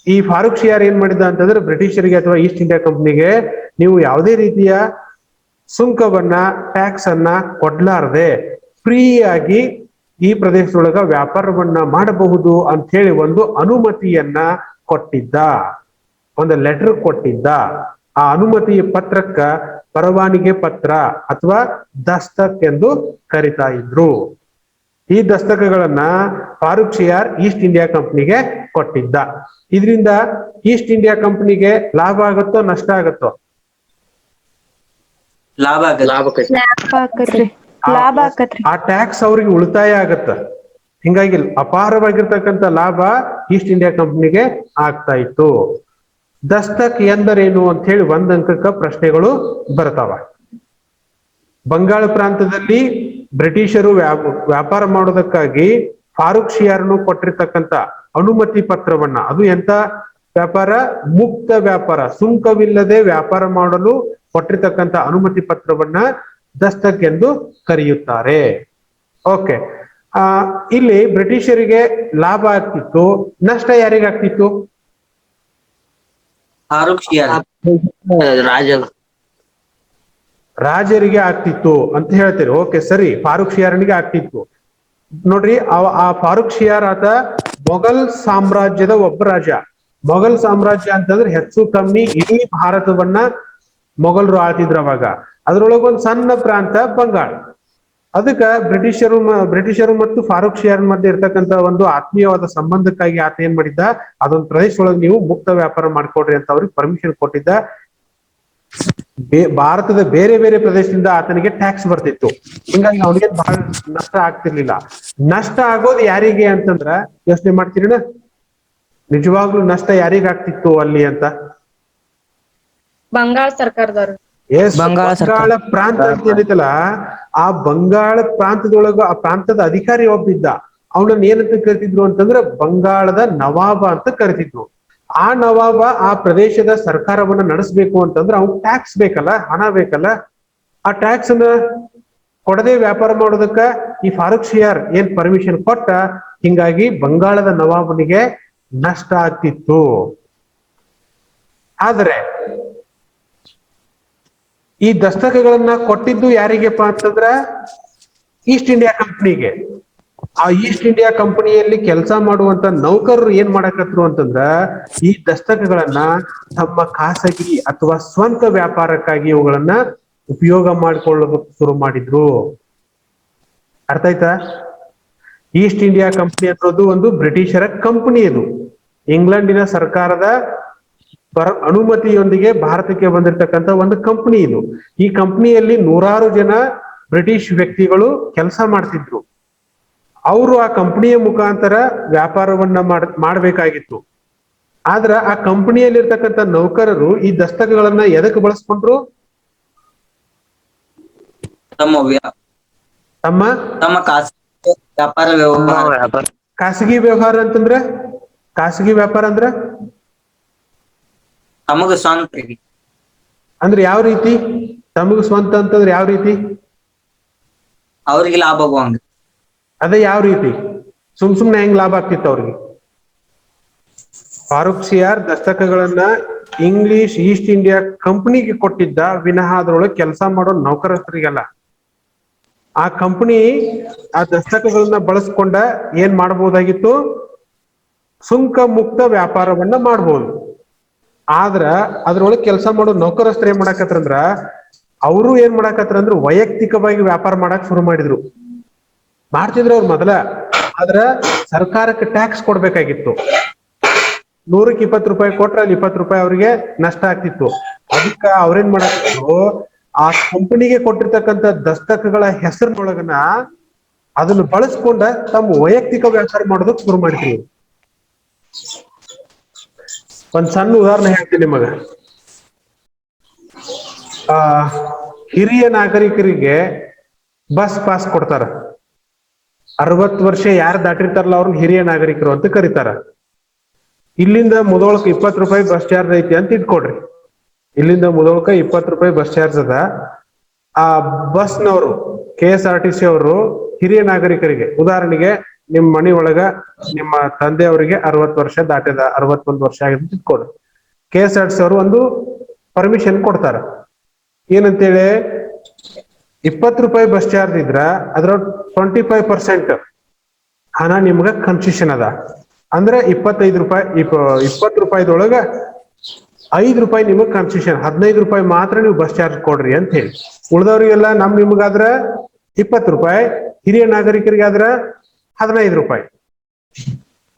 ಈ ಫಾರೂಕ್ ಶಿಯಾರ್ ಏನ್ ಮಾಡಿದ ಅಂತಂದ್ರೆ, ಬ್ರಿಟಿಷರಿಗೆ ಅಥವಾ ಈಸ್ಟ್ ಇಂಡಿಯಾ ಕಂಪ್ನಿಗೆ ನೀವು ಯಾವುದೇ ರೀತಿಯ ಸುಂಕವನ್ನ, ಟ್ಯಾಕ್ಸ್ ಅನ್ನ ಕೊಡ್ಲಾರ್ದೆ ಫ್ರೀ ಆಗಿ ಈ ಪ್ರದೇಶದೊಳಗ ವ್ಯಾಪಾರವನ್ನ ಮಾಡಬಹುದು ಅಂತ ಹೇಳಿ ಒಂದು ಅನುಮತಿಯನ್ನ ಕೊಟ್ಟಿದ್ದ, ಒಂದು ಲೆಟರ್ ಕೊಟ್ಟಿದ್ದ. ಆ ಅನುಮತಿ ಪತ್ರಕ್ಕ ಪರವಾನಿಗೆ ಪತ್ರ ಅಥವಾ ದಸ್ತಕ್ ಎಂದು ಕರಿತಾ ಇದ್ರು. ಈ ದಸ್ತಕಗಳನ್ನ ಫಾರೂಕ್ ಶಿಯಾರ್ ಈಸ್ಟ್ ಇಂಡಿಯಾ ಕಂಪ್ನಿಗೆ ಕೊಟ್ಟಿದ್ದ. ಇದರಿಂದ ಈಸ್ಟ್ ಇಂಡಿಯಾ ಕಂಪ್ನಿಗೆ ಲಾಭ ಆಗುತ್ತೋ ನಷ್ಟ ಆಗುತ್ತೋ? ಲಾಭ ಆಗತ್ತೆ. ಲಾಭ ಆಕತ್ರಿ. ಆ ಟ್ಯಾಕ್ಸ್ ಅವ್ರಿಗೆ ಉಳಿತಾಯ ಆಗತ್ತ. ಹಿಂಗಾಗಿ ಅಪಾರವಾಗಿರ್ತಕ್ಕಂಥ ಲಾಭ ಈಸ್ಟ್ ಇಂಡಿಯಾ ಕಂಪ್ನಿಗೆ ಆಗ್ತಾ ಇತ್ತು. ದಸ್ತಕ್ ಎಂದರೇನು ಅಂತ ಹೇಳಿ 1 ಅಂಕಕ್ಕ ಪ್ರಶ್ನೆಗಳು ಬರ್ತಾವ. ಬಂಗಾಳ ಪ್ರಾಂತದಲ್ಲಿ ಬ್ರಿಟಿಷರು ವ್ಯಾಪಾರ ಮಾಡೋದಕ್ಕಾಗಿ ಫಾರೂಕ್ ಶಿಯಾರ್ನು ಕೊಟ್ಟಿರ್ತಕ್ಕಂಥ ಅನುಮತಿ ಪತ್ರವನ್ನ, ಅದು ಎಂತ ವ್ಯಾಪಾರ? ಮುಕ್ತ ವ್ಯಾಪಾರ, ಸುಂಕವಿಲ್ಲದೆ ವ್ಯಾಪಾರ ಮಾಡಲು ಕೊಟ್ಟಿರ್ತಕ್ಕಂಥ ಅನುಮತಿ ಪತ್ರವನ್ನ ದಸ್ತಕ್ ಎಂದು ಕರೆಯುತ್ತಾರೆ. ಓಕೆ, ಇಲ್ಲಿ ಬ್ರಿಟಿಷರಿಗೆ ಲಾಭ ಆಗ್ತಿತ್ತು, ನಷ್ಟ ಯಾರಿಗಾಗ್ತಿತ್ತು? ಫಾರೂಕ್ ಶಿಯಾರ್ ರಾಜರಿಗೆ ಆಗ್ತಿತ್ತು ಅಂತ ಹೇಳ್ತೀರಿ. ಓಕೆ ಸರಿ, ಫಾರೂಕ್ ಶಿಯಾರನಿಗೆ ಆಗ್ತಿತ್ತು. ನೋಡ್ರಿ, ಆ ಫಾರೂಕ್ ಶಿಯಾರ್ ಆತ ಮೊಘಲ್ ಸಾಮ್ರಾಜ್ಯದ ಒಬ್ಬ ರಾಜ. ಮೊಘಲ್ ಸಾಮ್ರಾಜ್ಯ ಅಂತಂದ್ರೆ ಹೆಚ್ಚು ಕಮ್ಮಿ ಇಡೀ ಭಾರತವನ್ನ ಮೊಘಲರು ಆಳ್ತಿದ್ರು ಅವಾಗ. ಅದ್ರೊಳಗೊಂದು ಸಣ್ಣ ಪ್ರಾಂತ ಬಂಗಾಳ. ಅದಕ್ಕ ಬ್ರಿಟಿಷರು ಮತ್ತು ಫಾರೂಕ್ ಶಿಯಾರ್ ಮಧ್ಯೆ ಇರ್ತಕ್ಕಂಥ ಒಂದು ಆತ್ಮೀಯವಾದ ಸಂಬಂಧಕ್ಕಾಗಿ ಆತ ಏನ್ ಮಾಡಿದ್ದ, ಅದೊಂದು ಪ್ರದೇಶದೊಳಗೆ ನೀವು ಮುಕ್ತ ವ್ಯಾಪಾರ ಮಾಡ್ಕೊಡ್ರಿ ಅಂತ ಅವ್ರಿಗೆ ಪರ್ಮಿಷನ್ ಕೊಟ್ಟಿದ್ದ. ಭಾರತದ ಬೇರೆ ಬೇರೆ ಪ್ರದೇಶದಿಂದ ಆತನಿಗೆ ಟ್ಯಾಕ್ಸ್ ಬರ್ತಿತ್ತು. ಹಿಂಗಾಗಿ ಅವನಿಗೆ ಬಹಳ ನಷ್ಟ ಆಗ್ತಿರ್ಲಿಲ್ಲ. ನಷ್ಟ ಆಗೋದು ಯಾರಿಗೆ ಅಂತಂದ್ರ ಯೋಚನೆ ಮಾಡ್ತೀರಿನ? ನಿಜವಾಗ್ಲೂ ನಷ್ಟ ಯಾರಿಗಾಗ್ತಿತ್ತು ಅಲ್ಲಿ ಅಂತ? ಬಂಗಾಳ ಸರ್ಕಾರದವ್ರು. ಬಂಗಾಳ ಪ್ರಾಂತ ಅಂತ ಏನೈತಲ್ಲ, ಆ ಬಂಗಾಳ ಪ್ರಾಂತದೊಳಗ ಆ ಪ್ರಾಂತದ ಅಧಿಕಾರಿ ಒಬ್ಬಿದ್ದ. ಅವನನ್ನ ಏನಂತ ಕರಿತಿದ್ರು ಅಂತಂದ್ರೆ ಬಂಗಾಳದ ನವಾಬ ಅಂತ ಕರಿತಿದ್ರು. ಆ ನವಾಬ ಆ ಪ್ರದೇಶದ ಸರ್ಕಾರವನ್ನ ನಡೆಸಬೇಕು ಅಂತಂದ್ರೆ ಅವ್ನ್ ಟ್ಯಾಕ್ಸ್ ಬೇಕಲ್ಲ, ಹಣ ಬೇಕಲ್ಲ. ಆ ಟ್ಯಾಕ್ಸ್ ಅನ್ನ ಕೊಡದೆ ವ್ಯಾಪಾರ ಮಾಡೋದಕ್ಕ ಈ ಫಾರೂಕ್ ಶಿಯಾರ್ ಏನ್ ಪರ್ಮಿಷನ್ ಕೊಟ್ಟ. ಹಿಂಗಾಗಿ ಬಂಗಾಳದ ನವಾಬನಿಗೆ ನಷ್ಟ ಆಗ್ತಿತ್ತು. ಆದ್ರೆ ಈ ದಸ್ತಕಗಳನ್ನ ಕೊಟ್ಟಿದ್ದು ಯಾರಿಗೆಪ್ಪ ಅಂತಂದ್ರ ಈಸ್ಟ್ ಇಂಡಿಯಾ ಕಂಪ್ನಿಗೆ. ಆ ಈಸ್ಟ್ ಇಂಡಿಯಾ ಕಂಪನಿಯಲ್ಲಿ ಕೆಲಸ ಮಾಡುವಂತ ನೌಕರರು ಏನ್ ಮಾಡಕತ್ರು ಅಂತಂದ್ರ ಈ ದಸ್ತಕಗಳನ್ನ ತಮ್ಮ ಖಾಸಗಿ ಅಥವಾ ಸ್ವಂತ ವ್ಯಾಪಾರಕ್ಕಾಗಿ ಇವುಗಳನ್ನ ಉಪಯೋಗ ಮಾಡಿಕೊಳ್ಳೋದಕ್ಕೆ ಶುರು ಮಾಡಿದ್ರು. ಅರ್ಥ ಆಯ್ತಾ? ಈಸ್ಟ್ ಇಂಡಿಯಾ ಕಂಪನಿ ಅನ್ನೋದು ಒಂದು ಬ್ರಿಟಿಷರ ಕಂಪನಿ. ಇದು ಇಂಗ್ಲೆಂಡಿನ ಸರ್ಕಾರದ ಅನುಮತಿಯೊಂದಿಗೆ ಭಾರತಕ್ಕೆ ಬಂದಿರತಕ್ಕಂತ ಒಂದು ಕಂಪನಿ. ಇದು ಈ ಕಂಪನಿಯಲ್ಲಿ 100 ಜನ ಬ್ರಿಟಿಷ್ ವ್ಯಕ್ತಿಗಳು ಕೆಲಸ ಮಾಡ್ತಿದ್ರು. ಅವರು ಆ ಕಂಪನಿಯ ಮುಖಾಂತರ ವ್ಯಾಪಾರವನ್ನ ಮಾಡ್ಬೇಕಾಗಿತ್ತು. ಆದ್ರ ಆ ಕಂಪನಿಯಲ್ಲಿರ್ತಕ್ಕಂಥ ನೌಕರರು ಈ ದಸ್ತಕಗಳನ್ನ ಎದಕ್ಕೆ ಬಳಸ್ಕೊಂಡ್ರು? ತಮ್ಮ ವ್ಯಾಪಾರ ವ್ಯವಹಾರ. ಖಾಸಗಿ ವ್ಯವಹಾರ ಅಂತಂದ್ರ, ಖಾಸಗಿ ವ್ಯಾಪಾರ ಅಂದ್ರ ತಮಗ ಸ್ವಂತ ಅಂದ್ರೆ ಯಾವ ರೀತಿ? ತಮಗ ಸ್ವಂತ ಅಂತಂದ್ರೆ ಯಾವ ರೀತಿ? ಅವ್ರಿಗೆ ಲಾಭ ಆಗುವಂಗ. ಅದೇ ಯಾವ ರೀತಿ? ಸುಮ್ನೆ ಹೆಂಗ್ ಲಾಭ ಆಗ್ತಿತ್ತು ಅವ್ರಿಗೆ? ಫಾರೂಕ್ ಶಿಯಾರ್ ದಸ್ತಕಗಳನ್ನ ಇಂಗ್ಲಿಷ್ ಈಸ್ಟ್ ಇಂಡಿಯಾ ಕಂಪನಿಗೆ ಕೊಟ್ಟಿದ್ದ, ವಿನಃ ಅದ್ರೊಳಗೆ ಕೆಲಸ ಮಾಡೋ ನೌಕರಸ್ಥರಿಗಲ್ಲ. ಆ ಕಂಪನಿ ಆ ದಸ್ತಕಗಳನ್ನ ಬಳಸ್ಕೊಂಡ ಏನ್ ಮಾಡಬಹುದಾಗಿತ್ತು? ಸುಂಕ ಮುಕ್ತ ವ್ಯಾಪಾರವನ್ನ ಮಾಡ್ಬೋದು. ಆದ್ರ ಅದ್ರೊಳಗೆ ಕೆಲಸ ಮಾಡೋ ನೌಕರಸ್ಥರು ಏನ್ ಮಾಡಾಕತ್ರಂದ್ರ ಅವರು ಏನ್ ಮಾಡಾಕತ್ರಂದ್ರ ವೈಯಕ್ತಿಕವಾಗಿ ವ್ಯಾಪಾರ ಮಾಡಕ್ ಶುರು ಮಾಡಿದ್ರು. ಮಾಡ್ತಿದ್ರು ಅವ್ರು ಮೊದಲ. ಆದ್ರ ಸರ್ಕಾರಕ್ಕೆ ಟ್ಯಾಕ್ಸ್ ಕೊಡ್ಬೇಕಾಗಿತ್ತು. 100ಕ್ಕೆ 20 ರೂಪಾಯಿ ಕೊಟ್ರೆ ಅಲ್ಲಿ 20 ರೂಪಾಯಿ ಅವ್ರಿಗೆ ನಷ್ಟ ಆಗ್ತಿತ್ತು. ಅದಕ್ಕ ಅವ್ರೇನ್ ಮಾಡಾಕ್ತಿದ್ರು, ಆ ಕಂಪನಿಗೆ ಕೊಟ್ಟಿರ್ತಕ್ಕಂಥ ದಸ್ತಕಗಳ ಹೆಸರಿನೊಳಗನ ಅದನ್ನ ಬಳಸ್ಕೊಂಡ ತಮ್ಮ ವೈಯಕ್ತಿಕ ವ್ಯಾಪಾರ ಮಾಡೋದಕ್ಕೆ ಶುರು ಮಾಡಿದ್ರು. ಒಂದ್ ಸಣ್ಣ ಉದಾಹರಣೆ ಹೇಳ್ತೀನಿ ನಿಮಗ. ಹಿರಿಯ ನಾಗರಿಕರಿಗೆ ಬಸ್ ಪಾಸ್ ಕೊಡ್ತಾರ. 60 ವರ್ಷ ಯಾರು ದಾಟಿರ್ತಾರಲ್ಲ ಅವ್ರನ್ನ ಹಿರಿಯ ನಾಗರಿಕರು ಅಂತ ಕರೀತಾರ. ಇಲ್ಲಿಂದ ಮುಧೋಳಕ್ಕೆ 20 ರೂಪಾಯಿ ಬಸ್ ಚಾರ್ಜ್ ಐತಿ ಅಂತ ಇಟ್ಕೊಡ್ರಿ. ಇಲ್ಲಿಂದ ಮುಧೋಳಕ್ಕೆ 20 ರೂಪಾಯಿ ಬಸ್ ಚಾರ್ಜ್ ಅದ. ಆ ಬಸ್ನವರು KSRTC ಅವರು ಹಿರಿಯ ನಾಗರಿಕರಿಗೆ, ಉದಾಹರಣೆಗೆ ನಿಮ್ ಮನಿ ಒಳಗ ನಿಮ್ಮ ತಂದೆಯವರಿಗೆ 60 ವರ್ಷ ದಾಟಿದ, 61 ವರ್ಷ ಆಗಿದೆ ಇಟ್ಕೊಡ್ರಿ. KSRTC ಅವರು ಒಂದು ಪರ್ಮಿಷನ್ ಕೊಡ್ತಾರ. ಏನಂತೇಳಿ, 20 ರೂಪಾಯಿ ಬಸ್ ಚಾರ್ಜ್ ಇದ್ರ ಅದ್ರ 25% ಹಣ ನಿಮ್ಗ ಕನ್ಸೆಷನ್ ಅದ. ಅಂದ್ರೆ 25 ರೂಪಾಯಿ 20 ರೂಪಾಯಿದೊಳಗ 5 ರೂಪಾಯಿ ನಿಮಗ್ ಕನ್ಸೆಷನ್, 15 ರೂಪಾಯಿ ಮಾತ್ರ ನೀವು ಬಸ್ ಚಾರ್ಜ್ ಕೊಡ್ರಿ ಅಂತ ಹೇಳಿ. ಉಳ್ದವ್ರಿಗೆಲ್ಲ ನಿಮ್ಗಾದ್ರ 20 ರೂಪಾಯಿ, ಹಿರಿಯ ನಾಗರಿಕರಿಗಾದ್ರ 15 ರೂಪಾಯಿ.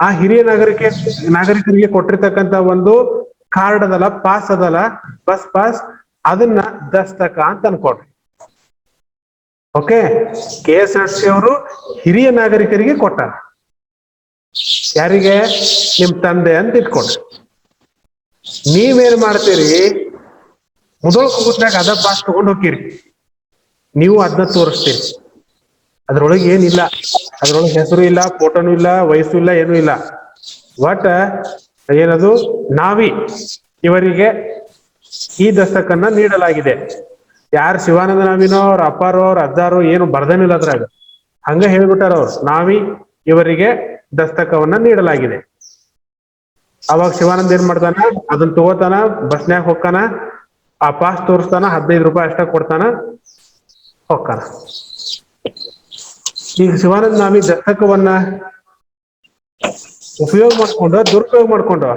ಆ ಹಿರಿಯ ನಾಗರಿಕರಿಗೆ ಕೊಟ್ಟಿರ್ತಕ್ಕಂಥ ಒಂದು ಕಾರ್ಡ್ ಅದಲ್ಲ, ಪಾಸ್ ಅದಲ್ಲ, ಬಸ್ ಪಾಸ್, ಅದನ್ನ ದಸ್ತಕ ಅಂತ ಅನ್ಕೊಡ್ರಿ. ಓಕೆ, KSRTC ಅವರು ಹಿರಿಯ ನಾಗರಿಕರಿಗೆ ಕೊಟ್ಟಾರ. ಯಾರಿಗೆ? ನಿಮ್ ತಂದೆ ಅಂತ ಇಟ್ಕೊಡ್ರಿ. ನೀವೇನ್ ಮಾಡ್ತೀರಿ, ಮುಧೋಳ್ ಕೂತ್ನಾಗ ಅದ ಪಾಸ್ ತಗೊಂಡ್ ಹೋಗ್ತೀರಿ, ನೀವು ಅದನ್ನ ತೋರಿಸ್ತೀರಿ. ಅದ್ರೊಳಗೆ ಏನಿಲ್ಲ, ಅದ್ರೊಳಗೆ ಹೆಸರು ಇಲ್ಲ, ಫೋಟೋನು ಇಲ್ಲ, ವಯಸ್ಸು ಇಲ್ಲ, ಏನೂ ಇಲ್ಲ. ಒಟ್ಟ ಏನದು, ನಾವಿ ಇವರಿಗೆ ಈ ದಸ್ತಕನ್ನ ನೀಡಲಾಗಿದೆ. ಯಾರು ಶಿವಾನಂದ ನಾವಿನೋ ಅವ್ರ ಅಪ್ಪಾರೋ ಅವ್ರ ಅಜ್ಜಾರೋ ಏನು ಬರ್ದನಿಲ್ಲ ಅದ್ರಾಗ, ಹಂಗ ಹೇಳ್ಬಿಟ್ಟಾರ ಅವ್ರು, ನಾವಿ ಇವರಿಗೆ ದಸ್ತಕವನ್ನ ನೀಡಲಾಗಿದೆ. ಅವಾಗ ಶಿವಾನಂದ ಏನ್ ಮಾಡ್ತಾನ, ಅದನ್ನ ತಗೋತಾನ, ಬಸ್ನ್ಯಾಗ ಹೋಗ್ತಾನ, ಆ ಪಾಸ್ ತೋರಿಸ್ತಾನ, 15 ರೂಪಾಯಿ ಅಷ್ಟ ಕೊಡ್ತಾನ, ಹೋಗ್ತಾನ. ಈಗ ಶಿವಾನಂದ ನಾವಿ ದಸ್ತಕವನ್ನ ಉಪಯೋಗ ಮಾಡ್ಕೊಂಡು ದುರುಪಯೋಗ ಮಾಡ್ಕೊಂಡು